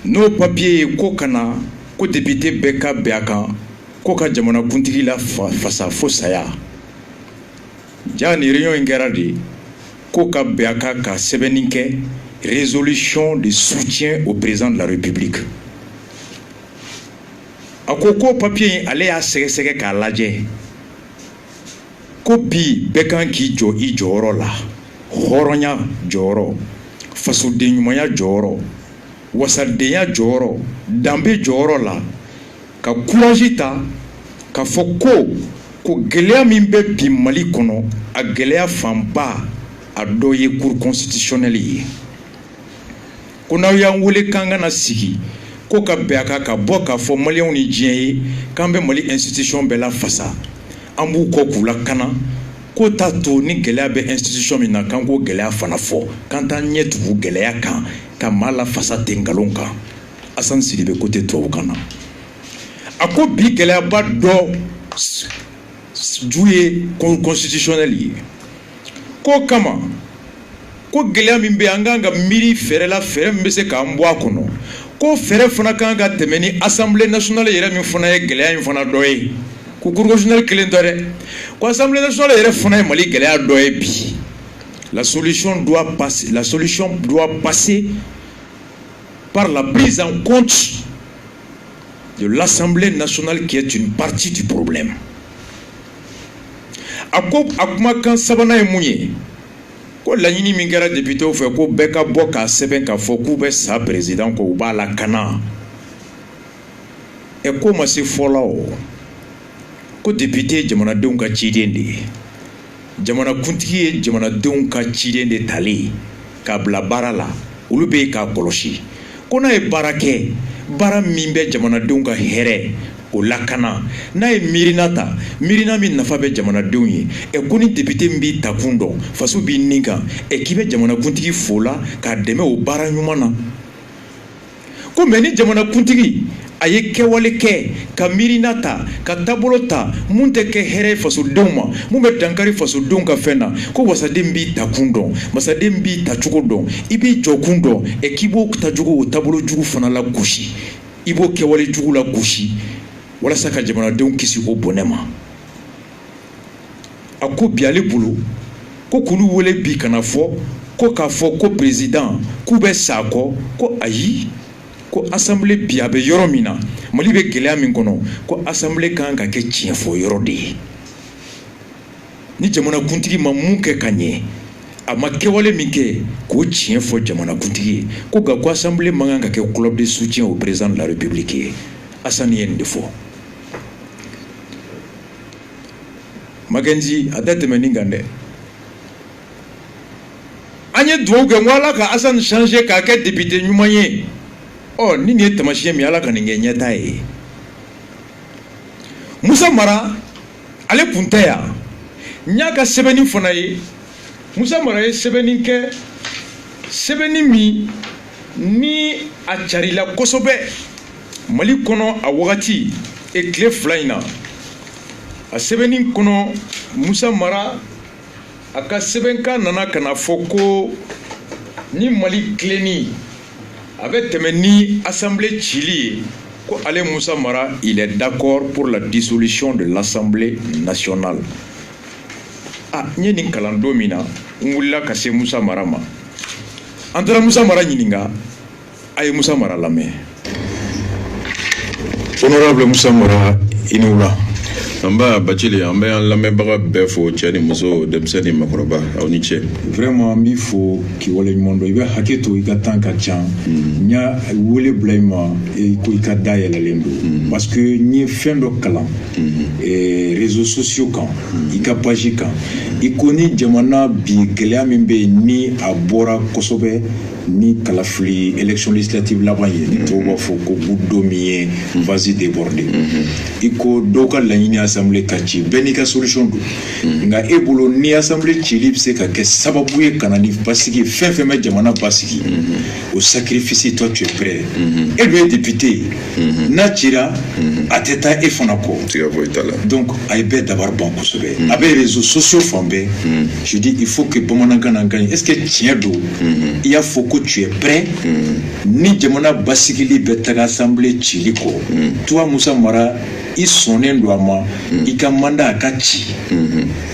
n'o papier ye ko ka na ko député bɛɛ ka bɛn a kan ko ka jamanakuntigi la fasa fo saya. Ja ni réunion in kɛra de ko ka bɛn a kan ka sɛbɛnni kɛ résolution de soutien au président de la République. A ko papier in ale y'a sɛgɛsɛgɛ k'a lajɛ ko bi bɛɛ kan k'i jɔ i jɔyɔrɔ la, hɔrɔnya jɔyɔrɔ, fasodenɲumanya jɔyɔrɔ, wasadenya jɔyɔrɔ, danbe jɔyɔrɔ la, ka courage ta ka fɔ ko gɛlɛya min bɛ bi Mali kɔnɔ a gɛlɛya fanba a dɔ ye Cour constitutionnelle ye. Ko n'aw y'an wele k'an kana sigi ko ka bɛn a kan ka bɔ k'a fɔ maliyɛnw ni diɲɛ ye k'an bɛ Mali institution bɛɛ la fasa an b'u kɔ k'u lakana ko t'a to ni gɛlɛya bɛ institution min na k'an k'o gɛlɛya fana fɔ k'an t'an ɲɛ tugu gɛlɛya kan ka maa la fasa ten nkalon kan. Hassan Sidibé ko tɛ tubabukan na. A ko bi gɛlɛyaba dɔ ju ye constitutionnel ye ko kama ko gɛlɛya min bɛ an kan ka miiri fɛrɛ la fɛrɛ min bɛ se k'an bɔ a kɔnɔ ko fɛrɛ fana kan ka tɛmɛ ni assemblée nationale yɛrɛ min fana ye gɛlɛya in fana dɔ ye ko cour constitutionnelle kelen tɛ dɛ ko assemblée nationale yɛrɛ fana ye Mali gɛlɛya dɔ ye bi. La solution doit passer par la prise en compte de l'Assemblée nationale qui est une partie du problème. A kumakan sabanan ye mun ye ko laɲini min kɛra député fɛ ko bɛɛ ka bɔ k'a sɛbɛn k'a fɔ k'u bɛ sa président ko u b'a lakana ko ma se fɔla o ko député ye jamanadenw ka ciden de ye jamanakuntigi ye jamanadenw ka ciden de tali k'a bila baara la olu bɛ k'a kɔlɔsi ko n'a ye baara kɛ baara min bɛ jamanadenw ka hɛrɛ o lakana n'a ye miirina ta miirina min nafa bɛ jamanadenw ye ko ni député min b'i takun dɔn faso b'i nin kan k'i bɛ jamanakuntigi fo la k'a dɛmɛ o baara ɲuman na ko mɛ ni jamanakuntigi a ye kɛwale kɛ ka miirina ta ka taabolo ta mun tɛ kɛ hɛrɛ fasodenw ma mun bɛ dankari fasodenw ka fɛn na ko wasaden b'i takun dɔn masaden b'i tacogo dɔn i b'i jɔkun dɔn k'i b'o tacogo o taabolo jugu fana la gosi i b'o kɛwale jugu la gosi walasa ka jamanadenw kisi o bɔnɛ ma a ko bi ale bolo ko k'olu wele bi kana fɔ ko k'a fɔ ko président k'u bɛ sa kɔ ko ayi ko assemblée bi a bɛ yɔrɔ min na Mali bɛ gɛlɛya min kɔnɔ ko assemblée kan ka kɛ tiɲɛ fɔ yɔrɔ de ye ni jamanakuntigi ma mun kɛ ka ɲɛ a ma kɛwale min kɛ k'o tiɲɛ fɔ jamanakuntigi ye ko nka ko assemblée man kan ka kɛ club de soutien au président de la république ye Assane ye nin de fɔ Makenzi a tɛ tɛmɛ nin kan dɛ an ye dugawu kɛ n ko Ala ka Assane changer k'a kɛ député ɲuman ye ni nin ye tamasiyɛn min Ala ka nin kɛ ɲɛta ye Musa Mara ale kun tɛ yan n y'a ka sɛbɛnni fana ye Musa Mara ye sɛbɛnni kɛ sɛbɛnni min ni a carila kosɛbɛ Mali kɔnɔ a wagati tile fila in na a sɛbɛnni kɔnɔ Musa Mara a ka sɛbɛnkan nana ka na fɔ ko ni Mali tilenni a bɛ tɛmɛ ni assemblée cili ye ko ale Musa Mara il est d'accord pour la dissolution de l'Assemblée nationale n ye nin kalan don min na n wulila ka se Musa Mara ma an taara Musa Mara ɲininka a ye Musa Mara lamɛn honorable Musa Mara i ni wula an b'a Bacili an bɛ an lamɛnbaga bɛɛ fo cɛ ni muso denmisɛn ni makɔrɔba aw ni cɛ vraiment n b'i fo k'i wale ɲuman dɔn i bɛ hakɛ to i ka temps ka ca n y'a wele bila i ma ko i ka da yɛlɛlen don parce que n ye fɛn dɔ kalan réseaux sociaux kan i ka page kan i ko ni jamana bi gɛlɛya min bɛ yen ni a bɔra kosɛbɛ ni kalafili élection législative laban ye ni tɔw b'a fɔ ko do min ye vase débordé i ko dɔw ka laɲini assemblée ka ci bɛɛ n'i ka solution don nka e bolo ni assemblée cili bɛ se ka kɛ sababu ye ka na ni basigi fɛn fɛn bɛ jamana basigi o sacrifice toi tu es prêt e dun ye député n'a cira a tɛ taa e fana kɔ donc a ye bɛɛ dabar ban kosɛbɛ a bɛ réseaux sociaux fan bɛɛ je dis il faut que bamanankan na kan est-ce que tiɲɛ don i y'a fɔ ko tu es prêt ni jamana basigili bɛ taga assemblée cili kɔ toi Musa Mara i sɔnnen don a ma i ka mandat a ka ci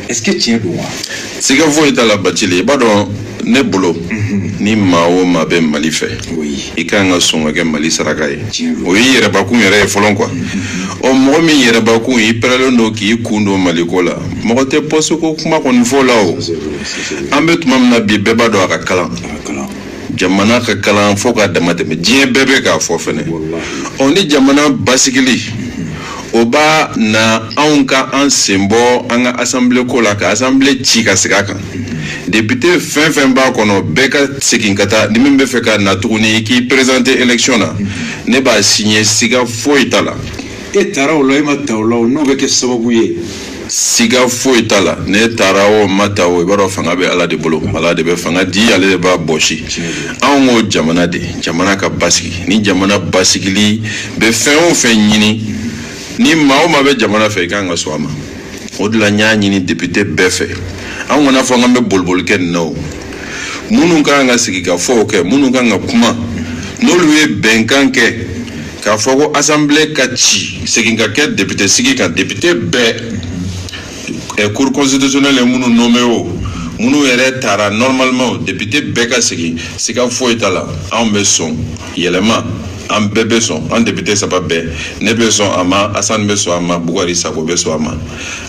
est-ce que tiɲɛ don wa siga foyi t'a la Bacili i b'a dɔn ne bolo ni maa o maa bɛ Mali fɛ i kan ka sɔn ka kɛ Mali saraka ye o y'i yɛrɛbakun yɛrɛ ye fɔlɔ quoi mɔgɔ min yɛrɛbakun i pɛrɛlen don k'i kun don Mali ko la mɔgɔ tɛ poste ko kuma kɔni fɔ la o an bɛ tuma min na bi bɛɛ b'a dɔn a ka kalan jamana ka kalan fo ka dama tɛmɛ diɲɛ bɛɛ bɛ k'a fɔ fɛnɛ ni jamana basigili o b'a na anw ka an sen bɔ an ka assemblée ko la ka assemblée ci ka segin a kan député fɛn fɛn b'a kɔnɔ bɛɛ ka segin ka taa ni min bɛ fɛ ka na tuguni i k'i présenter élection na ne b'a signer siga foyi t'a la e taara o la e ma ta o la o n'o bɛ kɛ sababu ye siga foyi t'a la ne taara o ma ta o i b'a dɔn fanga bɛ Ala de bolo Ala de bɛ fanga di ale de b'a bɔsi anw ko jamana de jamana ka basigi ni jamana basigili bɛ fɛn o fɛn ɲini ni maa o maa bɛ jamana fɛ i kan ka sɔn a ma o de la n y'a ɲini député bɛɛ fɛ an kana fɔ an bɛ boliboli kɛ nin na o minnu kan ka sigi ka fɔ o kɛ minnu kan ka kuma n'olu ye bɛnkan kɛ k'a fɔ ko assemblée ka ci segin ka kɛ député sigi kan député bɛɛ cour constitutionnelle ye minnu nommé o minnu yɛrɛ taara normalement député bɛɛ ka segin siga foyi t'a la anw bɛ sɔn yɛlɛma an bɛɛ bɛ sɔn an député saba bɛɛ ne bɛ sɔn a ma Assane bɛ sɔn a ma Bukari Sako bɛ sɔn a ma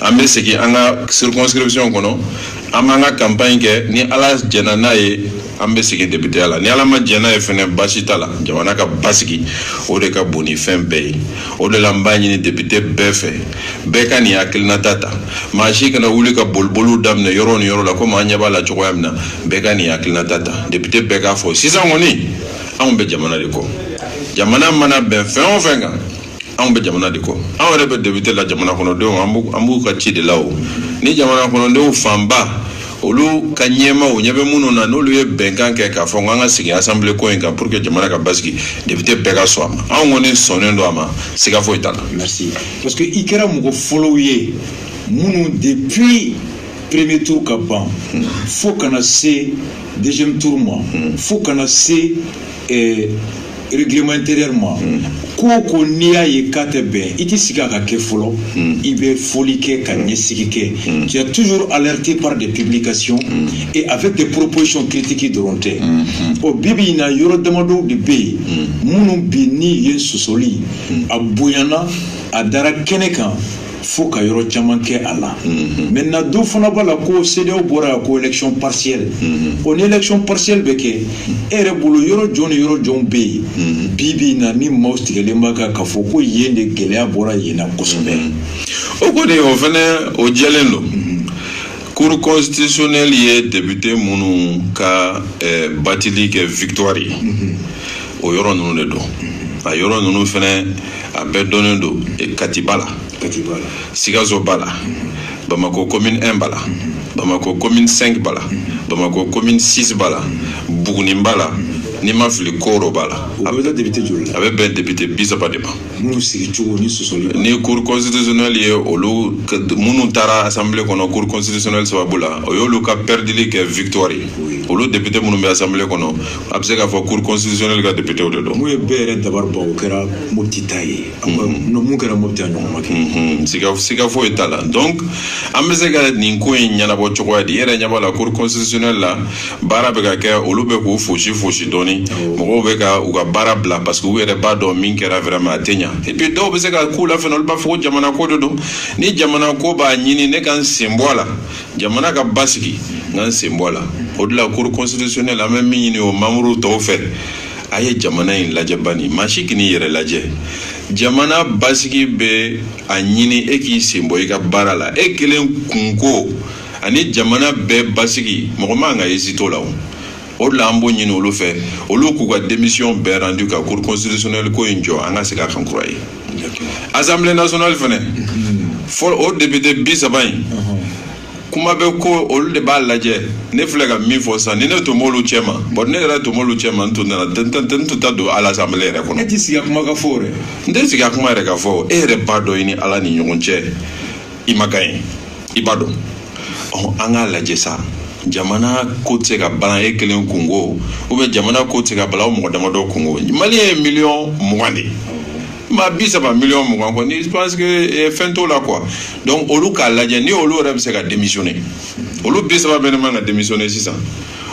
an bɛ segin an ka circonscription kɔnɔ an b'an ka campagne kɛ ni Ala jɛna n'a ye an bɛ segin député la ni Ala ma jɛn n'a ye fɛnɛ basi t'a la jamana ka basigi o de ka bon ni fɛn bɛɛ ye o de la n b'a ɲini député bɛɛ fɛ bɛɛ ka nin hakilinata ta maa si kana wuli ka boliboliw daminɛ yɔrɔ ni yɔrɔ la komi an ɲɛ b'a la cogoya min na bɛɛ ka nin hakilinata ta député bɛɛ k'a fɔ sisan kɔni anw bɛ jamana de kɔ jamana mana bɛn fɛn o fɛn kan anw bɛ jamana de kɔ anw yɛrɛ bɛ député la jamana kɔnɔdenw an b'u ka ci de la o ni jamana kɔnɔdenw fanba olu ka ɲɛmaw ɲɛ bɛ minnu na n'olu ye bɛnkan kɛ k'a fɔ k'an ka segin assemblée ko in kan pour que jamana ka basigi député bɛɛ ka sɔn a ma anw kɔni sɔnnen don a ma siga foyi t'a la. Merci parce que i kɛra mɔgɔ fɔlɔw ye minnu depuis premier tour ka ban fo kana se deuxième tour ma fo kana se règlement intérieur ma ko n'i y'a ye k'a tɛ bɛn i tɛ sigi a ka kɛ fɔlɔ i bɛ foli kɛ ka ɲɛsigi kɛ tu as toujours alerté par des publications et avec des propositions critiques dɔrɔn tɛ o bi bi in na yɔrɔ damadɔ de bɛ yen minnu bi ni ye sɔsɔli a bonyana a dara kɛnɛ kan fo ka yɔrɔ caman kɛ a la maintenant dɔ fana b'a la ko CEDEAO bɔra ko élection partielle o ni élection partielle bɛ kɛ e yɛrɛ bolo yɔrɔ jɔn ni yɔrɔ jɔn bɛ yen bi bi in na ni maaw tigɛlen b'a kan k'a fɔ ko yen de gɛlɛya bɔra yen na kosɛbɛ o kɔni o fɛnɛ o jɛlen don cour constitutionnelle ye député minnu ka batili kɛ victoire ye o yɔrɔ ninnu de don a yɔrɔ ninnu fɛnɛ a bɛɛ dɔnnen don Katiba la Sikaso b'a la Bamako commune 1 b'a la Bamako commune 5 b'a la Bamako commune 6 b'a la Buguni b'a la n'i ma fili Koro b'a la a bɛ taa député joli la a bɛ bɛn député 30 de ma minnu sigi cogo ni sɔsɔli ni cour constitutionnelle ye olu minnu taara assemblée kɔnɔ cour constitutionnelle sababu la o y'olu ka perdili kɛ victoire ye olu député minnu bɛ assemblée kɔnɔ a bɛ se k'a fɔ cour constitutionnelle ka député o de don mun ye bɛɛ yɛrɛ dabari ban o kɛra Mopti ta ye mun kɛra Mopti a ɲɔgɔn ma kɛ siga foyi t'a la donc an bɛ se ka nin ko in ɲɛnabɔ cogoya di i yɛrɛ ɲɛ b'a la cour constitutionnelle la baara bɛ ka kɛ olu bɛ k'u fosi dɔɔni mɔgɔw bɛ ka u ka baara bila parce que u yɛrɛ b'a dɔn min kɛra vraiment a tɛ ɲa et puis dɔw bɛ se ka k'u la fɛnɛ olu b'a fɔ ko jamana ko de don ni jamana ko b'a ɲini ne ka n sen bɔ a la jamana ka basigi n ka n sen bɔ a la o de la cour constitutionnelle an bɛ min ɲini o membre tɔw fɛ a ye jamana in lajɛ bani maa si k'i yɛrɛ lajɛ jamana basigi bɛ a ɲini e k'i sen bɔ i ka baara la e kelen kunko ani jamana bɛɛ basigi mɔgɔ man ka hésiter o la o de la an b'o ɲini olu fɛ olu k'u ka démission bɛɛ rendu ka cour constitutionnelle ko in jɔ an ka se ka kan kura ye assemblée nationale fɛnɛ fɔ o député 30 in kuma bɛ ko olu de b'a lajɛ ne filɛ ka min fɔ sisan ni ne tun b'olu cɛ ma bon ne yɛrɛ tun b'olu cɛ ma n tun nana n tun ta don à l'assemblée yɛrɛ kɔnɔ e tɛ sigi a kuma ka fɔ yɛrɛ n tɛ sigi a kuma yɛrɛ ka fɔ e yɛrɛ b'a dɔn i ni Ala ni ɲɔgɔn cɛ i ma kan ye i b'a dɔn an k'a lajɛ sa jamana ko tɛ se ka balan e kelen kungo ou bien jamana ko tɛ se ka balan o mɔgɔ damadɔ kungo maliyɛn ye 20 de ma 30 millions 20 quoi ni je pense que fɛn t'o la quoi donc olu k'a lajɛ ni olu yɛrɛ bɛ se ka démissionner olu 30 bɛɛ man ka démissionner sisan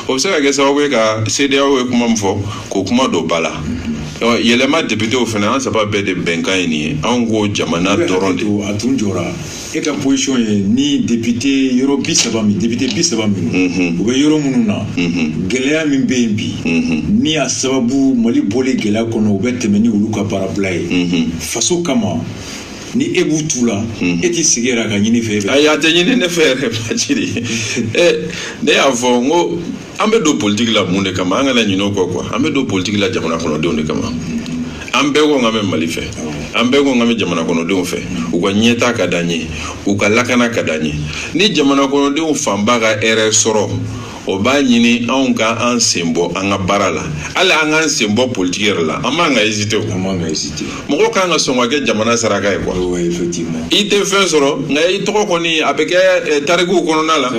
o bɛ se ka kɛ sababu ye ka CEDEAO ye kuma min fɔ k'o kuma don ba la yɛlɛma députéw fɛnɛ an saba bɛɛ de bɛnkan ye nin ye anw ko jamana dɔrɔn de a tun jɔra e ka position ye ni député yɔrɔ 30 min député 30 min u bɛ yɔrɔ minnu na gɛlɛya min bɛ yen bi ni a sababu Mali bɔlen gɛlɛya kɔnɔ u bɛ tɛmɛ ni olu ka baarabila ye faso kama ni e b'u tu la e t'i sigi yɛrɛ ka ɲini fɛ ayi a tɛ ɲini ne fɛ yɛrɛ Bacili ne y'a fɔ n ko an bɛ don politique la mun de kama an kana ɲinɛ o kɔ quoi an bɛ don politique la jamana kɔnɔdenw de kama an bɛɛ ko k'an bɛ Mali fɛ an bɛɛ ko k'an bɛ jamana kɔnɔdenw fɛ u ka ɲɛtaa ka d'an ye u ka lakana ka d'an ye ni jamana kɔnɔdenw fanba ka hɛrɛ sɔrɔ o b'a ɲini anw ka an sen bɔ an ka baara la hali an k'an sen bɔ politique yɛrɛ la an m'an ka hésiter o mɔgɔw kan ka sɔn ka kɛ jamana saraka ye quoi i tɛ fɛn sɔrɔ nka i tɔgɔ kɔni a bɛ kɛ tarikuw kɔnɔna la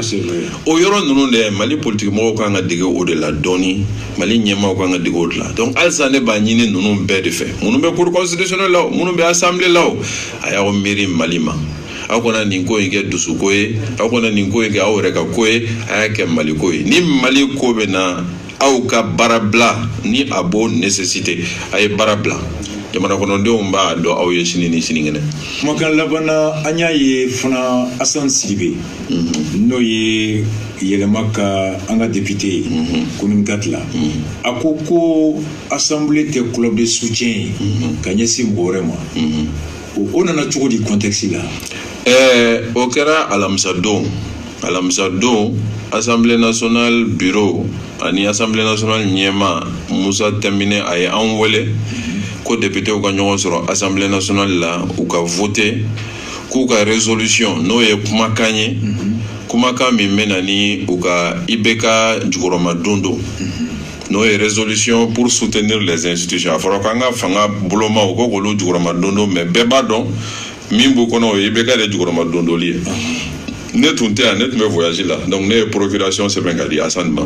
o yɔrɔ ninnu de Mali politique mɔgɔw kan ka dege o de la dɔɔni Mali ɲɛmaaw kan ka dege o de la donc halisa ne b'a ɲini ninnu bɛɛ de fɛ minnu bɛ cour constitutionnelle la o minnu bɛ assemblée la o a y'aw miiri Mali ma aw kana nin ko in kɛ dusuko ye aw kana nin ko in kɛ aw yɛrɛ ka ko ye a y'a kɛ Mali ko ye ni Mali ko bɛ na aw ka barabla ni abo nécessité ay barabla jamana kono ndenw b'a dɔn aw ye sini ni sinikɛnɛ kumakan laban na an y'a ye fana Asan Sidibe n'o ye yɛlɛma ka an ka député ye commune 4 la a ko assemblée tɛ club de soutien ye ka ɲɛsin mɔgɔ wɛrɛ ma o nana cogo di contexte la o kɛra alamisa don assemblée nationale bureau ani assemblée nationale ɲɛma Musa Tɛmine a ye an wele ko député ka ɲɔgɔn sɔrɔ assemblée nationale la u ka voter k'u ka résolution n'o ye kumakan ye kumakan min bɛ na ni u ka IBK jukɔrɔma don n'o ye résolution pour soutenir les institutions a fɔra k'an ka fanga bolomaw ko k'olu jukɔrɔma don mais bɛɛ b'a dɔn min b'u kɔnɔ o ye IBK de jukɔrɔma dondoli ye ne tun tɛ yan ne tun bɛ voyage la donc ne ye procuration sɛbɛn ka di Asan ma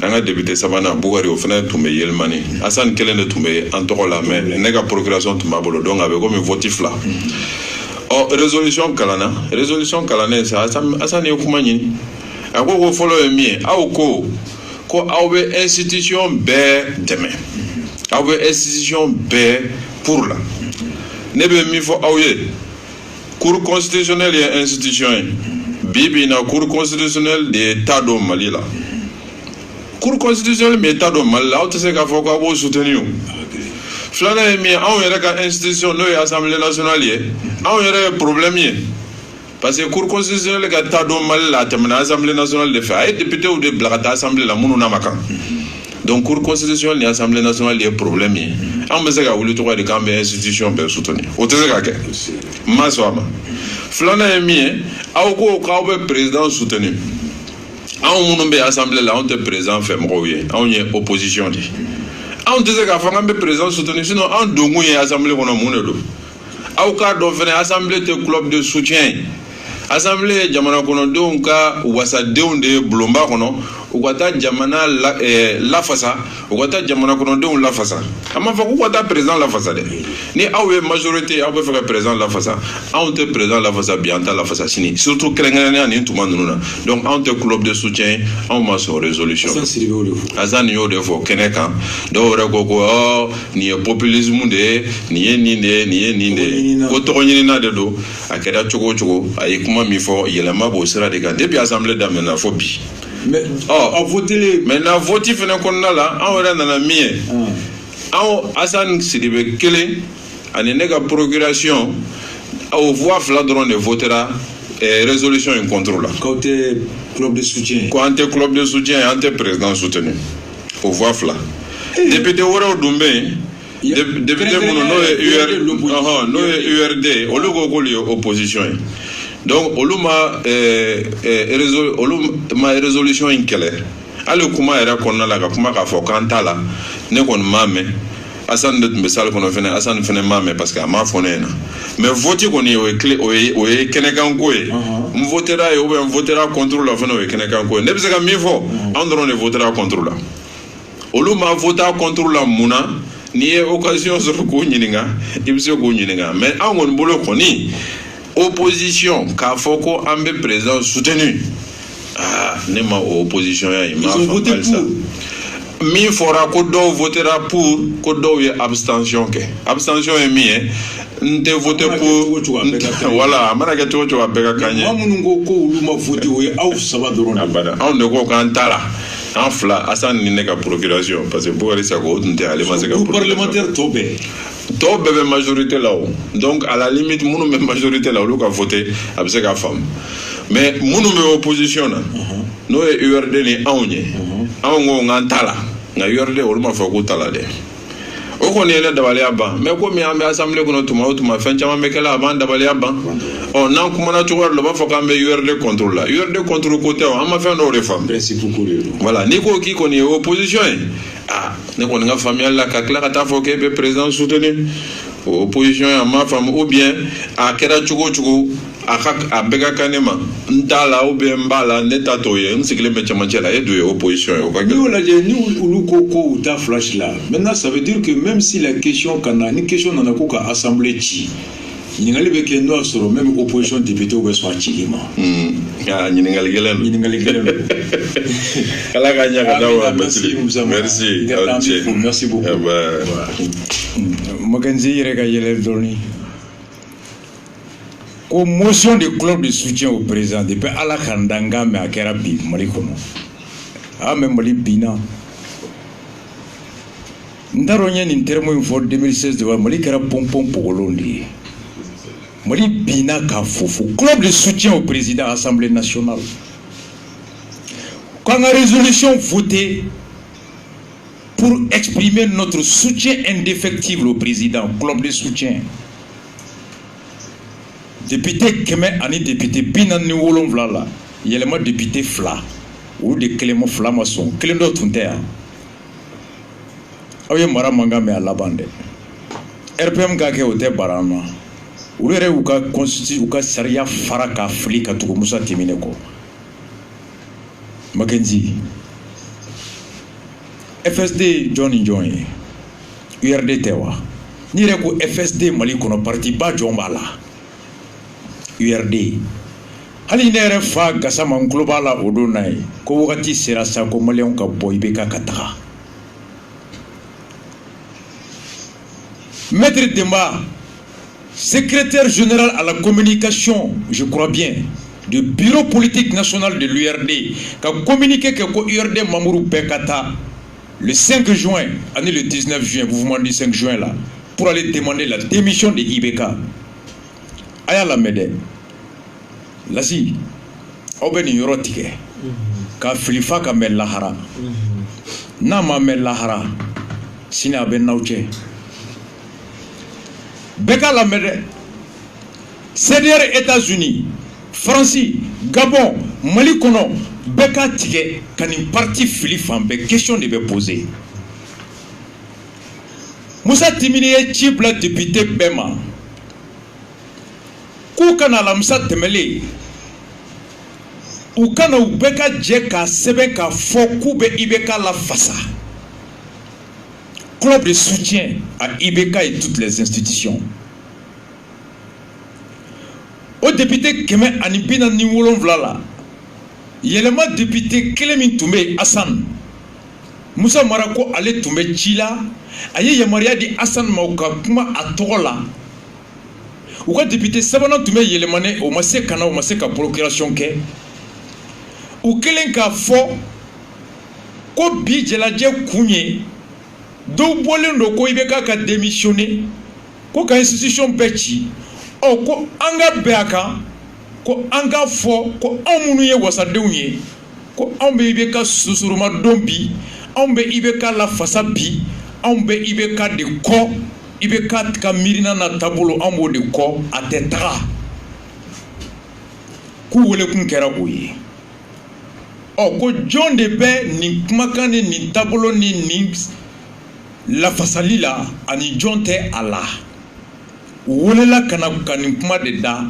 an ka député sabanan Bukari o fana tun bɛ yɛlɛmani Asan kelen de tun bɛ an tɔgɔ la mais ne ka procuration tun b'a bolo donc a bɛ komi vote fila résolution kalannen sa Asan ye kuma ɲini a ko fɔlɔ ye min ye aw ko aw bɛ institution bɛɛ dɛmɛ aw bɛ institution bɛɛ pour la ne bɛ min fɔ aw ye cour constitutionnelle ye institution ye bibi na cour constitutionnelle de ta do Mali la cour constitutionnelle me ta do Mali la aw tɛ se k'a fɔ k'aw b'o soutenir filanan ye min ye anw yɛrɛ ka institution n'o ye assemblée nationale ye anw yɛrɛ ye problème ye parce que cour constitutionnelle ka ta do Mali la a tɛmɛna assemblée nationale de fɛ a ye députéw de bila ka taa assemblée la minnu n'a ma kan donc cour constitutionnelle ni assemblée nationale ye problème ye anw bɛ se ka wuli tɔgɔ de k'an bɛ institution bɛɛ soutenir o tɛ se ka kɛ n ma sɔn a ma filanan ye min ye aw ko k'aw bɛ président soutenir anw minnu bɛ assemblée la anw tɛ président fɛ mɔgɔw ye anw ye opposition de anw tɛ se k'a fɔ k'an bɛ président soutenir sinon anw donkun ye assemblée kɔnɔ mun de don aw k'a dɔn fɛnɛ assemblée tɛ club de soutien ye assemblée ye jamana kɔnɔdenw ka wasadenw de ye bulonba kɔnɔ u ka taa jamana lafasa u ka taa jamana kɔnɔdenw lafasa a ma fɔ k'u ka taa président lafasa dɛ ni aw ye majorité aw bɛ fɛ ka président lafasa anw tɛ président lafasa bi an t'a lafasa sini surtout kɛrɛnkɛrɛnnenya nin tuma ninnu na donc anw tɛ club de soutien ye anw ma sɔn résolution Asan y'o de fɔ kɛnɛ kan dɔw yɛrɛ ko nin ye populisme de ye nin ye nin de ye nin ye nin de ye ko tɔgɔ ɲinina de don a kɛra cogo o cogo a ye kuma min fɔ yɛlɛma b'o sira de kan depuis assemblée daminɛna fo bi maintenant vote fɛnɛ kɔnɔna la anw yɛrɛ nana min ye anw Asan Sidibe kelen ani ne ka procuration au voix fila dɔrɔn de votera résolution in contre la k'aw tɛ club de soutien ko an tɛ club de soutien an tɛ président soutenu au voix fila député wɛrɛw dun bɛ yen député minnu n'o ye URD olu ko k'olu ye opposition ye donc olu ma résolution in kɛlɛ hali kuma yɛrɛ kɔnɔna la ka kuma k'a fɔ k'an t'a la ne kɔni m'a mɛn Asan de tun bɛ salle kɔnɔ fɛnɛ Asan fɛnɛ m'a mɛn parce que a m'a fɔ ne ɲɛna mais vote kɔni o ye kɛnɛkan ko ye n votera ye ou bien n votera contre la fɛnɛ o ye kɛnɛkan ko ye ne bɛ se ka min fɔ anw dɔrɔn de votera contre la olu ma vota contre la mun na n'i ye occasion sɔrɔ k'o ɲininka i bɛ se k'o ɲininka mais anw kɔni bolo kɔni opposition k'a fɔ ko an bɛ président soutenu ne ma o opposition ya ye m'a fɔ halisa min fɔra ko dɔw votera pour ko dɔw ye abstention kɛ abstention ye min ye n tɛ voter pour voilà a mana kɛ cogo o cogo a bɛɛ ka kan ye maa minnu ko olu ma voter o ye aw saba dɔrɔn de abada anw de ko k'an ta la an fila Asan ni ne ka procuration parce que Bukari Sako o tun tɛ ale ma se ka parlementaire tɔw bɛɛ bɛ majorité la o donc à la limite minnu bɛ majorité la olu ka voter a bɛ se ka faamu mais minnu bɛ opposition na n'o ye URD ni anw ye anw ko k'an ta la nka URD olu ma fɔ k'u ta la dɛ o kɔni ye ne dabaliya ban mais komi an bɛ assemblée kɔnɔ tuma o tuma fɛn caman bɛ kɛ la a b'an dabaliya ban n'an kumana cogo dɔ la u b'a fɔ k'an bɛ URD contre la URD contre ko tɛ o an ma fɛn dɔw de faamu voilà n'i ko k'i kɔni ye opposition ye ne kɔni ka faamuyali la ka tila ka taa fɔ k'e bɛ président soutenu o opposition ye a ma faamu ou bien a kɛra cogo o cogo a bɛɛ ka kan ne ma n t'a la ou bien n b'a la ne ta t'o ye n sigilen bɛ cɛmancɛ la e dun ye opposition ye o ka gɛlɛn. n'i y'o lajɛ ni olu ko u ta flash la maintenant ça veut dire que même si la question ni question nana ko ka assemblée ci ɲininkali bɛ kɛ n'o y'a sɔrɔ même opposition député bɛ sɔn a cili ma. ɲininkali gɛlɛn don. Merci beaucoup. Motion de club de soutien au président depuis ala kandanga mais akera bi mali kono a même mali bina ndaro nya ni termo info 2016 de mali kera pompom pogolondi mali bina ka fofu club de soutien au président Assemblée nationale quand la résolution votée pour exprimer notre soutien indéfectible au président club de soutien député Kemé ani député Binan ni wolonvla la yelema député Fla ou de Clément Fla mason Clément Tuntea awe mara manga me alabande RPM ga ke ote barama ulere uka constitution uka sharia faraka Afrika to Musa Timine ko Makenzi FSD Johnny URD tewa ni reko FSD Mali kono parti ba jombala URD hali nere fa gasama globala odonai ko wakati sera sa ko malion ka boy be ka kata Maître Demba secrétaire général à la communication je crois bien du bureau politique national de l'URD ka communiqué que ko URD Mamourou Bekata le 5 juin année le 19 juin mouvement du 5 juin là pour aller demander la démission de IBK aya la mede lasi obeni yorotike ka filifa ka mel lahara na ma mel lahara sina ben nauche beka la mede CDR États-Unis France Gabon Mali kono beka tike kani parti filifa be question de be poser Moussa Timine Chibla député Bema Koukana la Moussa Temele ou kana ubeka djeka sebeka foku be ibeka la fassa club de soutien à Ibeka et toutes les institutions au député Kemé Anibina Niwolon Vlala yelema député Clément Toumé Hassan Moussa Marako ale Toumé Chila aye yamaria di Hassan Mauka kuma atola ou ka député Sabana Toumé yelemane o masé kana o masé ka procuration ke ou kelen ka fo ko bi jelaje kunye do bolendo ko Ibeka ka démissionner ko ka institution bechi o ko anga beaka ko anga fo ko amunu ye wasadeunye ko ambe Ibeka susuruma dombi ambe Ibeka la fasa bi ambe Ibeka de ko Ibeka ka mirina na tabolo ambo de ko atetra ku wole kun kera oye o ko John de be ni kumakane ni tabolo ni la fasalila ani John te ala wole la kana kani kuma de da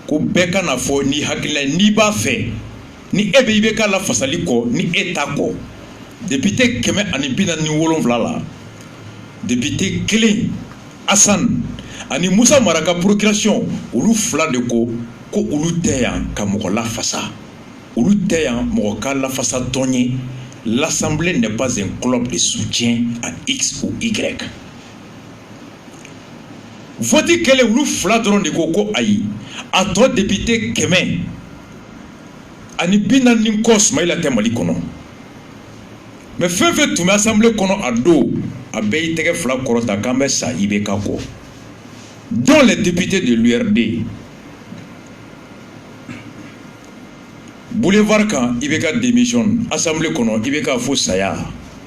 ko beka na fo ni hakila ni ba fe ni ebe Ibeka la fasaliko ni etako député Kemé ani bina ni wolonvla la député Clé Hassan ani Moussa Maraka procuration ulu fla de ko ulu teyan ka moko la fasa ulu teyan moko ka la fasa tonye. L'Assemblée n'est pas un club de soutien à X ou Y. Voti kele ulu fladron de koko ayi a toi député Kemé ani bina ni kosma ila temali kono mais fait tout l'Assemblée kono ado a beyi tege fla korota kambe sa Ibeka ko dont les députés de l'URD Boulevard quand Ibeka démissionne, Assemblée kono Ibeka fo saya,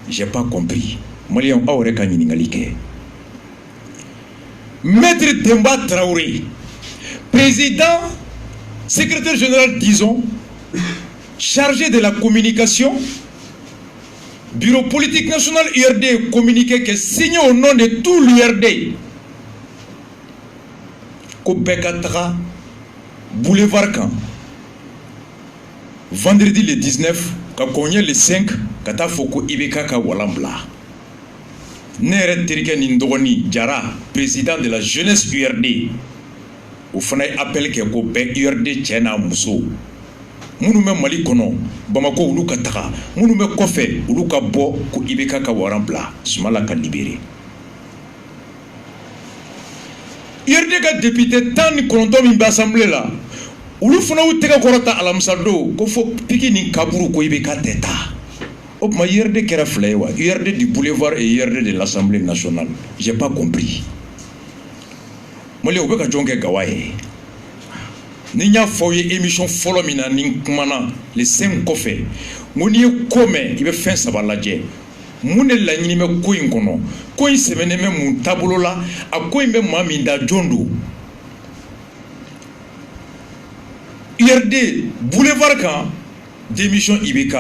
j'ai pas compris. Malien aure ka ningalike. Maître Demba Traoré, président, secrétaire général disons, chargé de la communication, bureau politique national URD communiqué que signé au nom de tout l'URD. Ko Bekatra Boulevard quand vendredi le 19, quand on est le 5, quand on foko Ibeka ka walambla. Nere Terike Nindogoni Jara, président de la jeunesse URD, ou fana appel que ko be URD tchena muso. minnu bɛ Mali kɔnɔ Bamako olu ka taga minnu bɛ kɔfɛ olu ka bɔ ko IBK ka waran bila Sumala ka libéré. IRD ka député 19 min bɛ assemblée la olu fana y'u tɛgɛ kɔrɔta alamisa don ko fo piki ni kaburu ko IBK tɛ taa. O tuma IRD kɛra fila ye wa? IRD du boulevard et IRD de l'Assemblée nationale. J'ai pas compris. Mali o bɛ ka jɔn kɛ gawa ye. Ni y'a fɔ ye émission fɔlɔ min na ni kumana le 5 kɔfɛ ngo ni ye ko mɛn i bɛ fɛn saba lajɛ. Mun de laɲini bɛ ko in kɔnɔ? Ko in sɛbɛnnen bɛ mun taabolo la? A ko in bɛ maa min da jɔn don? IRD boulevard kan démission IBK.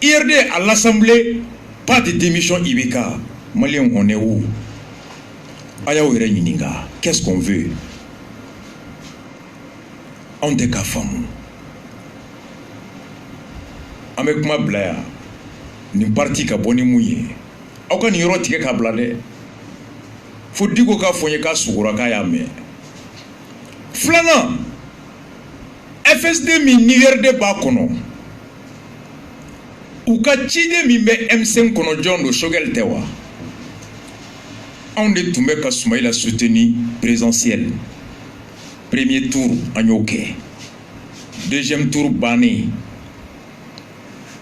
IRD à l'Assemblée pas de démission IBK. Malien on est où? Aya o yɛrɛ ɲininka. Qu'est-ce qu'on veut? On tɛ ka faamu. An bɛ kuma bila yan. Nin parti ka bɔ ni mun ye. Aw ka nin yɔrɔ tigɛ ka bila dɛ. Fo Diko k'a fɔ n ye k'a sugora k'a y'a mɛn. Filanan FSD min ni IRD b'a kɔnɔ. U ka ciden min bɛ M5 kɔnɔ jɔn don Choguel tɛ wa? Anw de tun bɛ ka Soumaïla soutenir présidentielle. Premier tour an y'o kɛ. Deuxième tour bannen.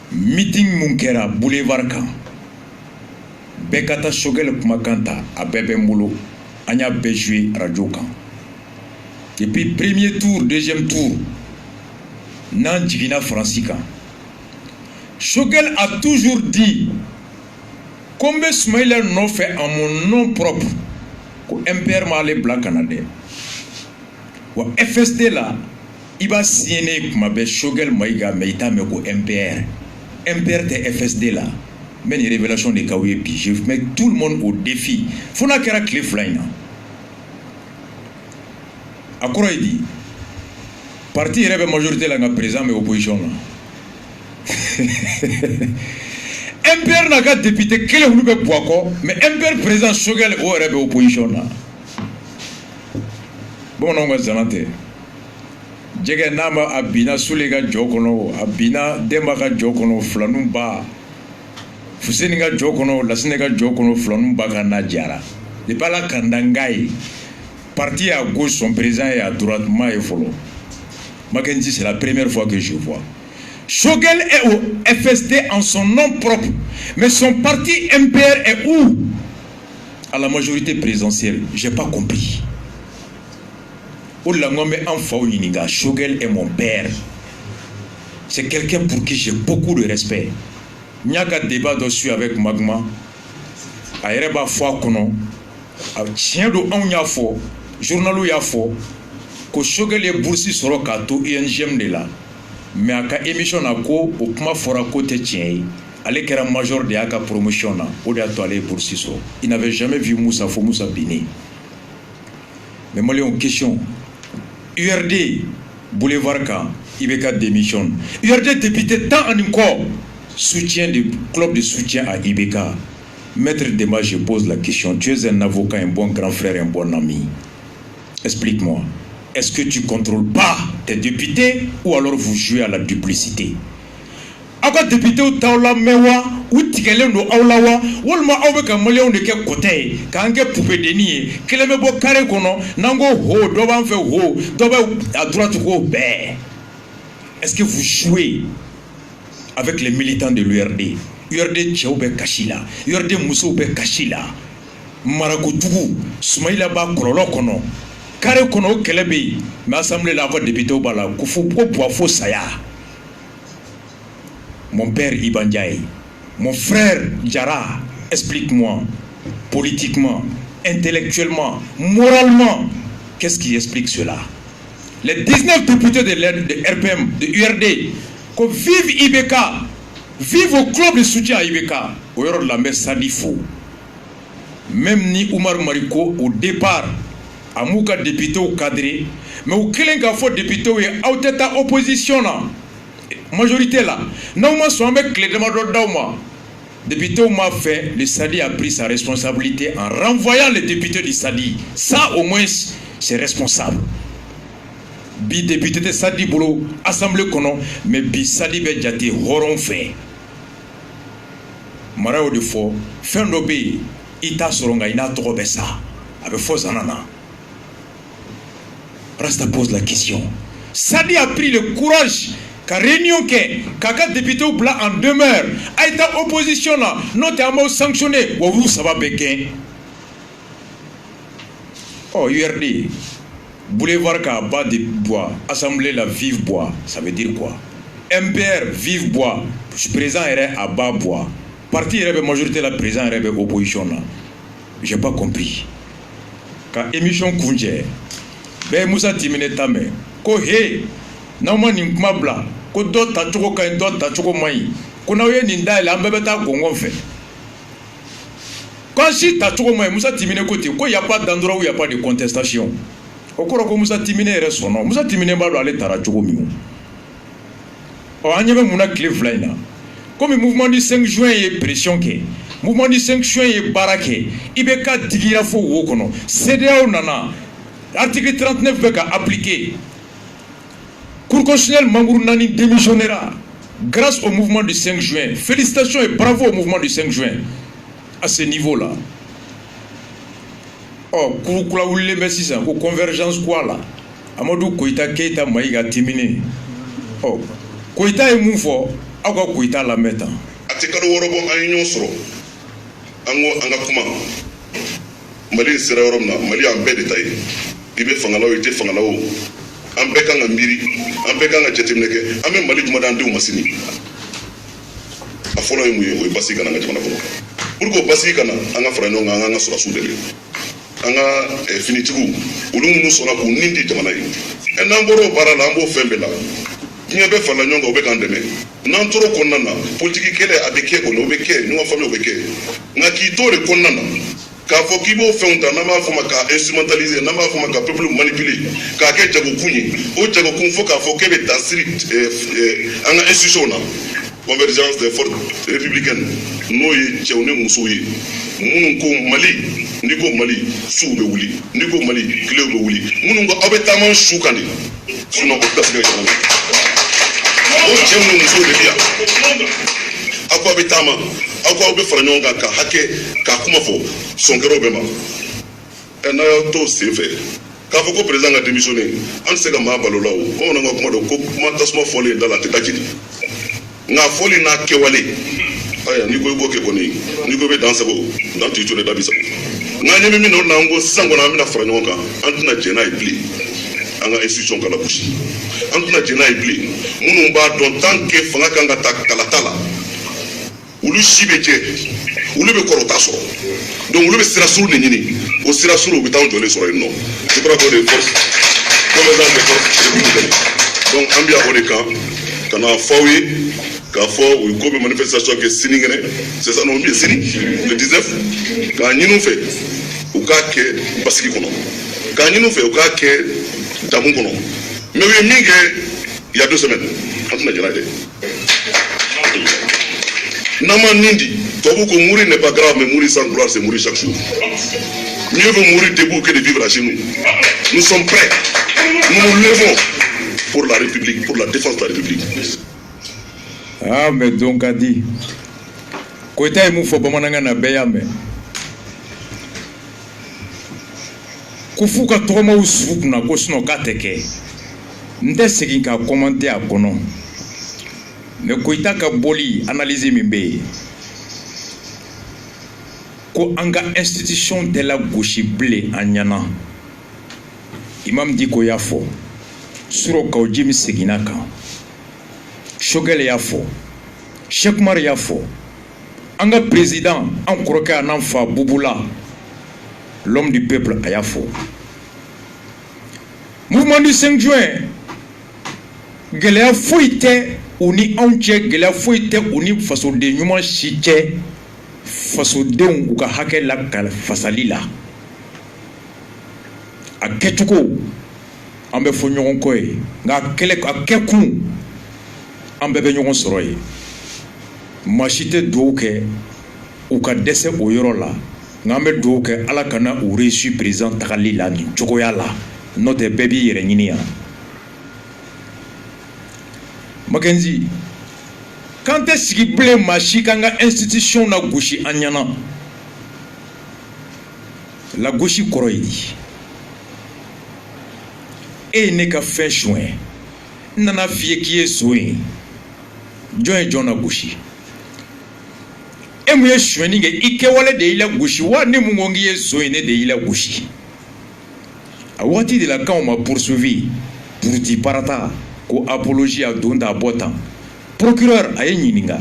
Meeting mun kɛra boulevard kan. Bɛɛ ka taa Choguel kumakan ta a bɛɛ bɛ n bolo. An y'a bɛɛ joué radio kan. Et puis premier tour, deuxième tour. N'an jiginna Faransi kan. Choguel a toujours dit ko n bɛ Soumaïla nɔfɛ en mon nom propre ko MPR m'ale bila ka na dɛ. Wa FSD la i b'a signé kuma bɛɛ Choguel Maïga mais i t'a mɛn ko MPR. MPR tɛ FSD la. N bɛ nin révélation de k'aw ye bi. Je mets tout le monde au défi. Fo n'a kɛra tile fila in na. A kɔrɔ ye di? Parti yɛrɛ bɛ majorité la nka président bɛ opposition na. MPR n'a ka député kelen olu bɛ bɔ a kɔ mais MPR président Choguel o yɛrɛ bɛ opposition na. Bamananw ka zana tɛ. Jɛgɛ n'a ma a binna Sule ka jɔ kɔnɔ a binna Demba ka jɔ kɔnɔ Filanun ba Fuseni ka jɔ kɔnɔ Lasine ka jɔ kɔnɔ Filanun ba ka na jara. Depuis Ala Kandanga ye parti à gauche son président et à droite ma ye fɔlɔ. Makenzi c'est la première fois que je vois. Choguel est au FSD en son nom propre mais son parti MPR est où? À la majorité présidentielle. J'ai pas compris. Choguel est mon père. C'est quelqu'un pour qui j'ai beaucoup de respect. Il y a un débat dessus avec Magma. A Yereba Fwa Kono. A Chien do on y'a fo. Journalou y'a fo. Que Choguel est boursi sur le kato INGM de là. Mais à ka émission na ko au kuma fora côté tien. Ale kera major de aka promotion na. O de a to ale boursi so. Il n'avait jamais vu Moussa Fo Moussa Bini. Mais moi, j'ai une question. URD, boulevard kan, IBK démissionne. URD député tant en encore soutien du club de soutien à IBK. Maître Dema, je pose la question. Tu es un avocat, un bon grand frère, un bon ami. Explique-moi. Est-ce que tu ne contrôles pas tes députés ou alors vous jouez à la duplicité? Aka député ou taola mewa ou tikelen do awlawa wolma awbe ka malion de ke côté ka anke poupé deni keleme bo carré kono nango ho do ban fe ho do ba à droite ko bé. Est-ce que vous jouez avec les militants de l'URD? URD Tchaoube Kachila, URD Moussoube Kachila, Marakotougou, Soumaïla Ba Kololo Kono, Kare Kono Kelebe, mais assemblée la voix député au Bala, Koufou Poifo Saya. Mon père Ibandiaï, mon frère Djara, explique-moi, politiquement, intellectuellement, moralement, qu'est-ce qui explique cela? Les 19 députés de RPM, de URD, que vive IBK, vive au club de soutien à IBK, au yoro de la mer Sadifo. Même ni Oumar Mariko, au départ, à Mouka député au cadré, mais au Kelenga faut député au Auteta opposition là. Majorité là, non, moi, je suis avec les demandeurs d'Auma. Député m'a fait, le Sadi a pris sa responsabilité en renvoyant les députés du Sadi. Ça, au moins, c'est responsable. bi député tɛ Sadi bolo assemblée kɔnɔ mais bi Sadi bɛ jate hɔrɔn fɛ mara y'o de fɔ fɛn dɔ bɛ yen i t'a sɔrɔ nka i n'a tɔgɔ bɛ sa a bɛ fɔ zana na. Rasta pose la question. Sadi a pris le courage ka réunion kɛ k'a ka député bila en demeure a été opposition na n'o tɛ an b'aw sanctionné wa olu saba bɛ gɛn. Oh URD boulevard ka bas de bois assemblée la vive bois ça veut dire quoi? MPR vive bois président yɛrɛ a bas bois parti yɛrɛ bɛ majorité la président yɛrɛ bɛ opposition na. J'ai pas compris. Ka émission kuncɛ bɛɛ Musa Timine ta mɛn ko he n'aw ma nin kuma bila ko dɔ tacogo ka ɲi dɔ tacogo man ɲi ko n'aw ye nin dayɛlɛ an bɛɛ bɛ taa gɔngɔn fɛ ko an si tacogo man ɲi Musa Timine ko ten ko y a pas d'endroit où y a pas de contestation o kɔrɔ ko Musa Timine yɛrɛ sɔnna Musa Timine b'a dɔn ale taara cogo min o an ɲɛ bɛ mun na tile fila in na komi mouvement du 5 juin ye pression kɛ mouvement du 5 juin ye baara kɛ i bɛ ka digira fo wo kɔnɔ CEDEAO nana article 39 bɛ ka appliqué Cour constitutionnelle membre nani démissionnera grâce au mouvement du 5 juin. Félicitations et bravo au mouvement du 5 juin à ce niveau-là. Oh, Kouroukla Oulé Messissa, pour convergence quoi là? Amadou Koïta Keita Maïga Timine. Oh, Koïta est moufo, Awa Koïta la meta. Atikalo Worobo a union soro. Ango Angakuma. Mali sera Yoromna, Mali en bel détail. Ibe Fangalao était Fangalao. An bɛɛ kan ka miiri an bɛɛ kan ka jateminɛ kɛ an bɛ Mali jumɛn d'an denw ma sini a fɔlɔ ye mun ye o ye basigi kana an ka jamana kɔnɔ pour que o basigi kana an ka fara ɲɔgɔn kan an ka sɔrɔsiw dɛmɛ an ka finitigiw olu minnu sɔnna k'u nin di jamana ye n'an bɔra o baara la an b'o fɛn bɛɛ la diɲɛ bɛɛ farala ɲɔgɔn kan o bɛ k'an dɛmɛ n'an tora o kɔnɔna na politiki kɛlɛ a bɛ kɛ kɔnɔ o bɛ kɛ ɲɔgɔn faamuya o bɛ kɛ nka k'i to de kɔnɔna na k'a fɔ k'i b'o fɛnw ta n'an b'a fɔ ma ka instrumentaliser n'an b'a fɔ ma ka peuple manipuler k'a kɛ jagokun ye o jagokun fo k'a fɔ k'e bɛ dan siri an ka institution na convergence des forces républicaines n'o ye cɛw ni musow ye minnu ko Mali n'i ko Mali suw bɛ wuli n'i ko Mali tilew bɛ wuli minnu ko aw bɛ taama su kan de sinon o tɛ se ka jamana o cɛw ni musow de bɛ yan aw ko aw bɛ taama aw ko aw bɛ fara ɲɔgɔn kan ka hakɛ k'a kuma fɔ sɔnkɛrɛw bɛɛ ma n'a y'aw to sen fɛ k'a fɔ ko président ka démissionné an tɛ se ka maa balo la o bamananw ka kuma don ko kuma tasuma fɔlen da la a tɛ taa jeni nka fɔli n'a kɛwale aya n'i ko i b'o kɛ kɔni n'i ko i bɛ dan sago dan t'i to de da bi sa nka ɲɛ bɛ min na o de la an ko sisan kɔni an bɛna fara ɲɔgɔn kan an tɛna jɛn n'a ye bilen an ka institution ka lagosi an tɛna jɛn n'a ye bilen minnu b'a dɔn tant que fanga kan ka ta kalata la olu si bɛ jɛ olu bɛ kɔrɔta sɔrɔ donc olu bɛ sira suru de ɲini o sira suru u bɛ taa an jɔlen sɔrɔ yen nɔ je crois que o de ye force convergence des forces républicaines donc an bɛ yan o de kan ka na fɔ aw ye k'a fɔ u ko bɛ manifestation kɛ sinikɛnɛ c'est ça non min ye sini le 19 k'a ɲini u fɛ u k'a kɛ basigi kɔnɔ k'a ɲini u fɛ u k'a kɛ damu kɔnɔ mais u ye min kɛ il y a 2 semaines an tɛna jɛn n'a ye dɛ. Nama Nindi, Tobuko mourir n'est pas grave, mais mourir sans gloire, c'est mourir chaque jour. Mieux vaut mourir debout que de vivre chez nous. Nous sommes prêts. Nous nous levons pour la République, pour la défense de la République. Ah, mais donc a dit. Koita est moufo bamananga na beyame. Kufuka troma usfuk na kosno kateke. Nde segin ka commenter a kono. Mais Koita ka boli analyser mimbe ko anga institution de la gauche blé anyana imam di ko yafo suro ka ojimi seginaka shogele yafo Cheikh Mar yafo anga président en kroke anamfa Bouboula l'homme du peuple ayafo mouvement du 5 juin gele foite uni anche gela foite uni faso de nyuma shiche faso de u ka hakɛ la kal fasali la a kɛcogo an bɛ fɔ ɲɔgɔn kɔ ye nka kɛlɛ a kɛkun an bɛɛ bɛ ɲɔgɔn sɔrɔ ye maa si tɛ dugawu kɛ u ka dɛsɛ o yɔrɔ la nka an bɛ dugawu kɛ ala kana u réussir président tagali la nin cogoya la n'o tɛ bɛɛ b'i yɛrɛ ɲini yan Mackenzie, quand est-ce qu'il plaît machi kanga institution na gauche anyana la gauche koroidi et ne ka fait chouin nana fie qui est soin John na gauche et moi chouin ninge ike wala de ila gauche wa ne mungongi est soin ne de ila gauche a wati de la quand on m'a poursuivi pour ti parata ko apologie a donda botan procureur a yininga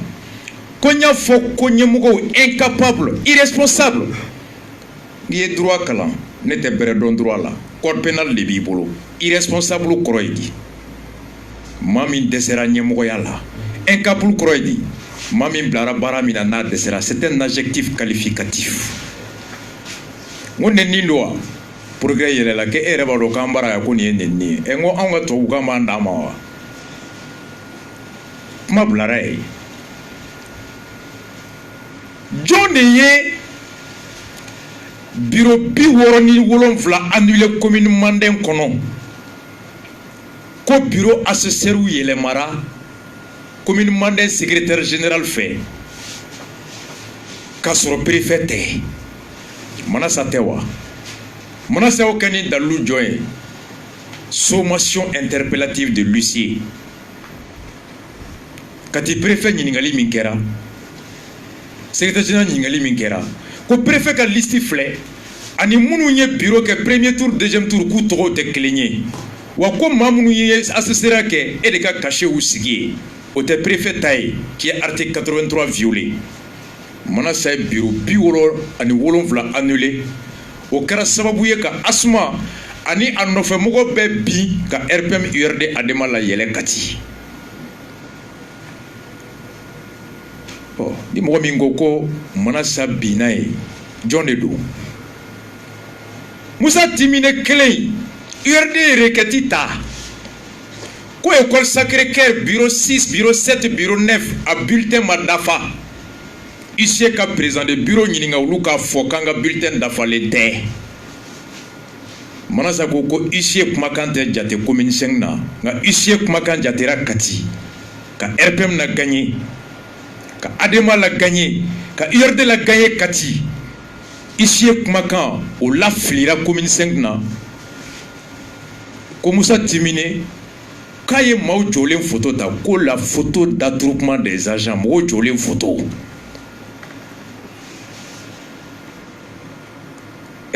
konya fo konya mugo incapable irresponsable ngi droit kala n'était bere don droit là code pénal de bibolo irresponsable kroidi mami desera nyemugo yalla incapable kroidi mami blara bara mina na desera c'est un adjectif qualificatif wonne ni loi progrès yele la ke ereba do kambara ya koni enni engo anga to ugamba ndama ma blare John ye bureau bi woroni wolonfla annulé commune Manden kono ko bureau assesseur yele mara commune Manden secrétaire général fait kasoro préfet mana satewa mana sa okani dalu joy sommation interpellative de l'huissier kati préfet ningali minkera secrétaire général ningali minkera ko préfet ka liste flé ani munu nye bureau ke premier tour deuxième tour ku to te cligné wa ko mamunu ye assessera ke et de ka caché ou sigi au te préfet tay qui est article 83 violé mana sa bureau biwolo ani wolonfla annulé o kara sababu ye ka asma ani anofe mogo be bi ka RPM URD adema la yele kati oh di mogo mingo ko mana sa binae John Edo Musa Timine Klei URD reketita ko école Sacré-Cœur bureau 6 bureau 7 bureau 9 a bulletin madafa ici ka président de bureau nyininga uluka fokanga bulletin d'afalete manasa ko ici kuma kante jate commune 5 na nga ici kuma kan jatera kati ka RPM na gagné ka Adema la gagné ka URD la gagné kati ici kuma kan o la flira commune 5 na ko Musa Timine kaye mau jolé photo ta ko la photo d'attroupement des agents mo jolé photo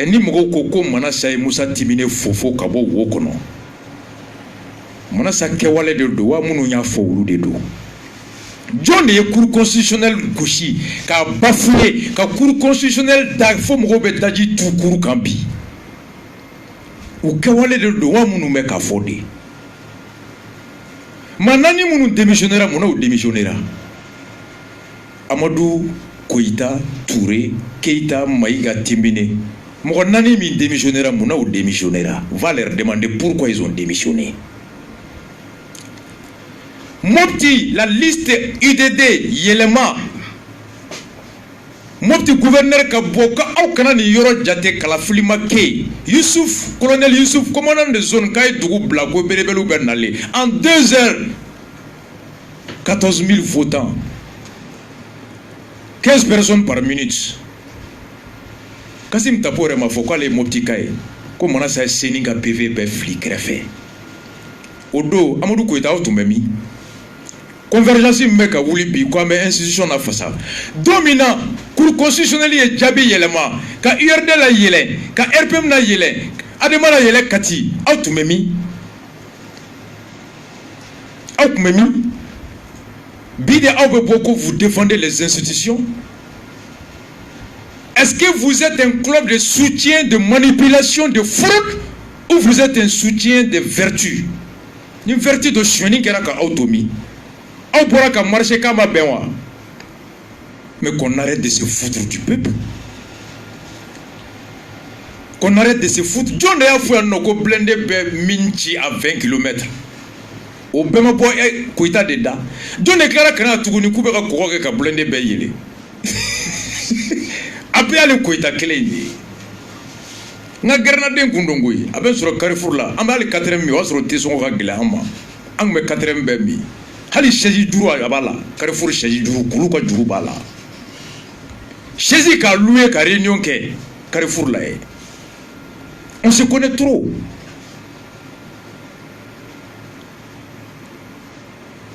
ni mogo koko mana say Musa Timine fofo kabo wo kono mana sa kewale de do wa munu nya fo wulu de do John ye cour constitutionnel gauchi ka bafoué ka cour constitutionnel da fo mogo be daji tout cour kambi o kewale de do wa munu me ka fode manani munu démissionnera munu o démissionnera Amadou Koïta Touré Keita Maïga Timbine Mon nani mi démissionnera muna ou démissionnera va leur demander pourquoi ils ont démissionné. Mopti la liste UDD Yelema Mopti gouverneur Kaboka au Kanani Yoro Jate Kalafulima K Youssouf, colonel Youssouf, commandant de zone Kaye Dougou Blago Berebelou Bernale en 2 heures 14 000 votants 15 personnes par minute. Kasim Tapore ma foko le mopti kaye ko mona sa seninga PV be flic refé odo Amadou Koïta otumemi convergence meka wuli bi ko me institution na fasa dominant cour constitutionnel ye jabi yelema ka URD la yele ka RPM na yele Adema la yele kati otumemi bide awbe boko vous défendez les institutions. Est-ce que vous êtes un club de soutien de manipulation, de fraude, ou vous êtes un soutien de vertu? Une vertu de chouini qui est la autonomie. On pourra marcher comme un béwa. Mais qu'on arrête de se foutre du peuple. Qu'on arrête de se foutre. John a fait un noko blindé minchi à 20 km. Au Bema Boy, Koïta de Da. John déclare qu'il y a un tourni coupé à courir avec un blindé béyé. Après aller Koïta Keleni. Nga Grenadin Kundongui, avec sur le Carrefour là, on va aller 4e mi, on va sur le Tesson Ragla, on me 4e bemi. hali chaise juru a b'a la Carrefour chaise juru k'olu ka juru b'a la chaise ka louer ka réunion kɛ Carrefour la ye on se connaît trop.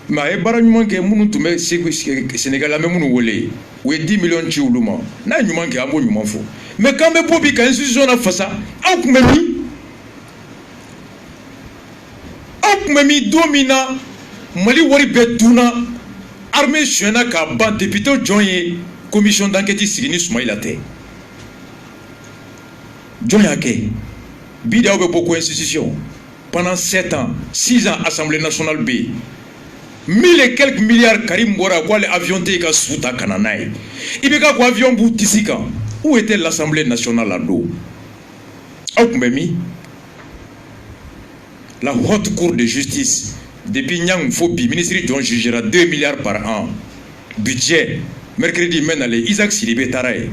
Mais a ye baara ɲuman kɛ minnu tun bɛ Sénégal an bɛ minnu wele u ye 10 millions ci olu ma n'a ye ɲuman kɛ an b'o ɲuman fɔ mais k'an bɛ bɔ bi ka institution na fasa aw tun bɛ min don min na Mali wari bɛɛ dunna armée sonyɛna k'a ban député jɔn ye commission d'enquête sigi ni Soumaïla tɛ jɔn y'a kɛ bi de aw bɛ bɔ ko institution pendant 7 ans 6 ans assemblée nationale bɛ yen 1000 et quelques milliards Karim bɔra ko ale avion tɛ ka su ta ka na n'a ye i bɛ ka ko avion b'u disi kan où était l'Assemblée nationale la don aw tun bɛ min la haute cour de justice depuis Nyang Fobi ministre John jugera 2 milliards par an budget mercredi mène aller Isaac Sidibé Taraye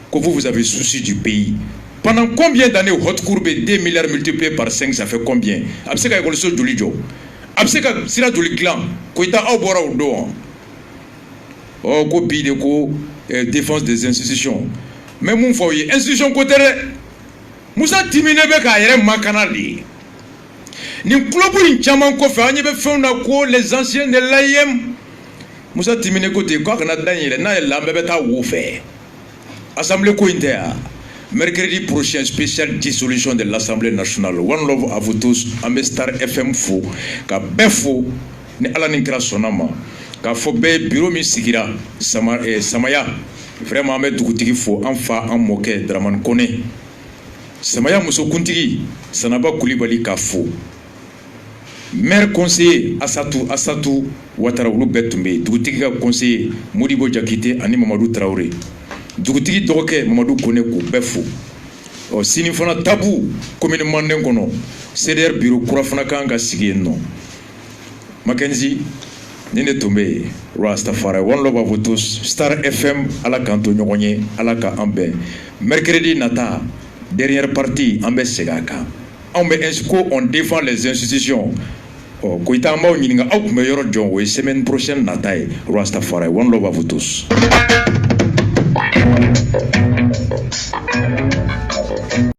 que vous avez souci du pays pendant combien d'années haute cour be 2 milliards multipliés par 5 ça fait combien abse ka école so joli jo abse ka sira joli clan ko ita aw bora o do o ko bi de ko défense des institutions mais mun fo yi institution ko tere Musa timine be ka yere makana li ni club in chaman ko fa anye be fe na ko les anciens de l'AIM Musa timine ko te ko kana dan yele na la be ta wo fe assemblée ko inter mercredi prochain spécial dissolution de l'Assemblée nationale. One love à vous tous. Ambe Star FM fo ka befo ni ala ni kira sonama ka fo be bureau mi sigira Samaya vraiment ambe dugutigi fo anfa an moke Dramane Kone Samaya muso kuntigi Sanaba Kulibali ka fo maire conseiller Assatou Ouattara olu bɛɛ tun bɛ yen dugutigi ka conseiller Modibo Diakité ani Mamadou Traoré dugutigi dɔgɔkɛ Mamadou Kone k'u bɛɛ fo sini fana tabu commune Manden kɔnɔ CDR bureau kura fana kan ka sigi yen nɔ Mackenzie ni ne tun bɛ yen Rastafari one love à vous tous Star FM ala k'an to ɲɔgɔn ye ala ka an bɛn mercredi nata dernière partie an bɛ segin a kan anw bɛ ko on défend les institutions Koita an b'aw ɲininka aw tun bɛ yɔrɔ jɔn o ye semaine prochaine nata ye Rastafari one love à vous tous.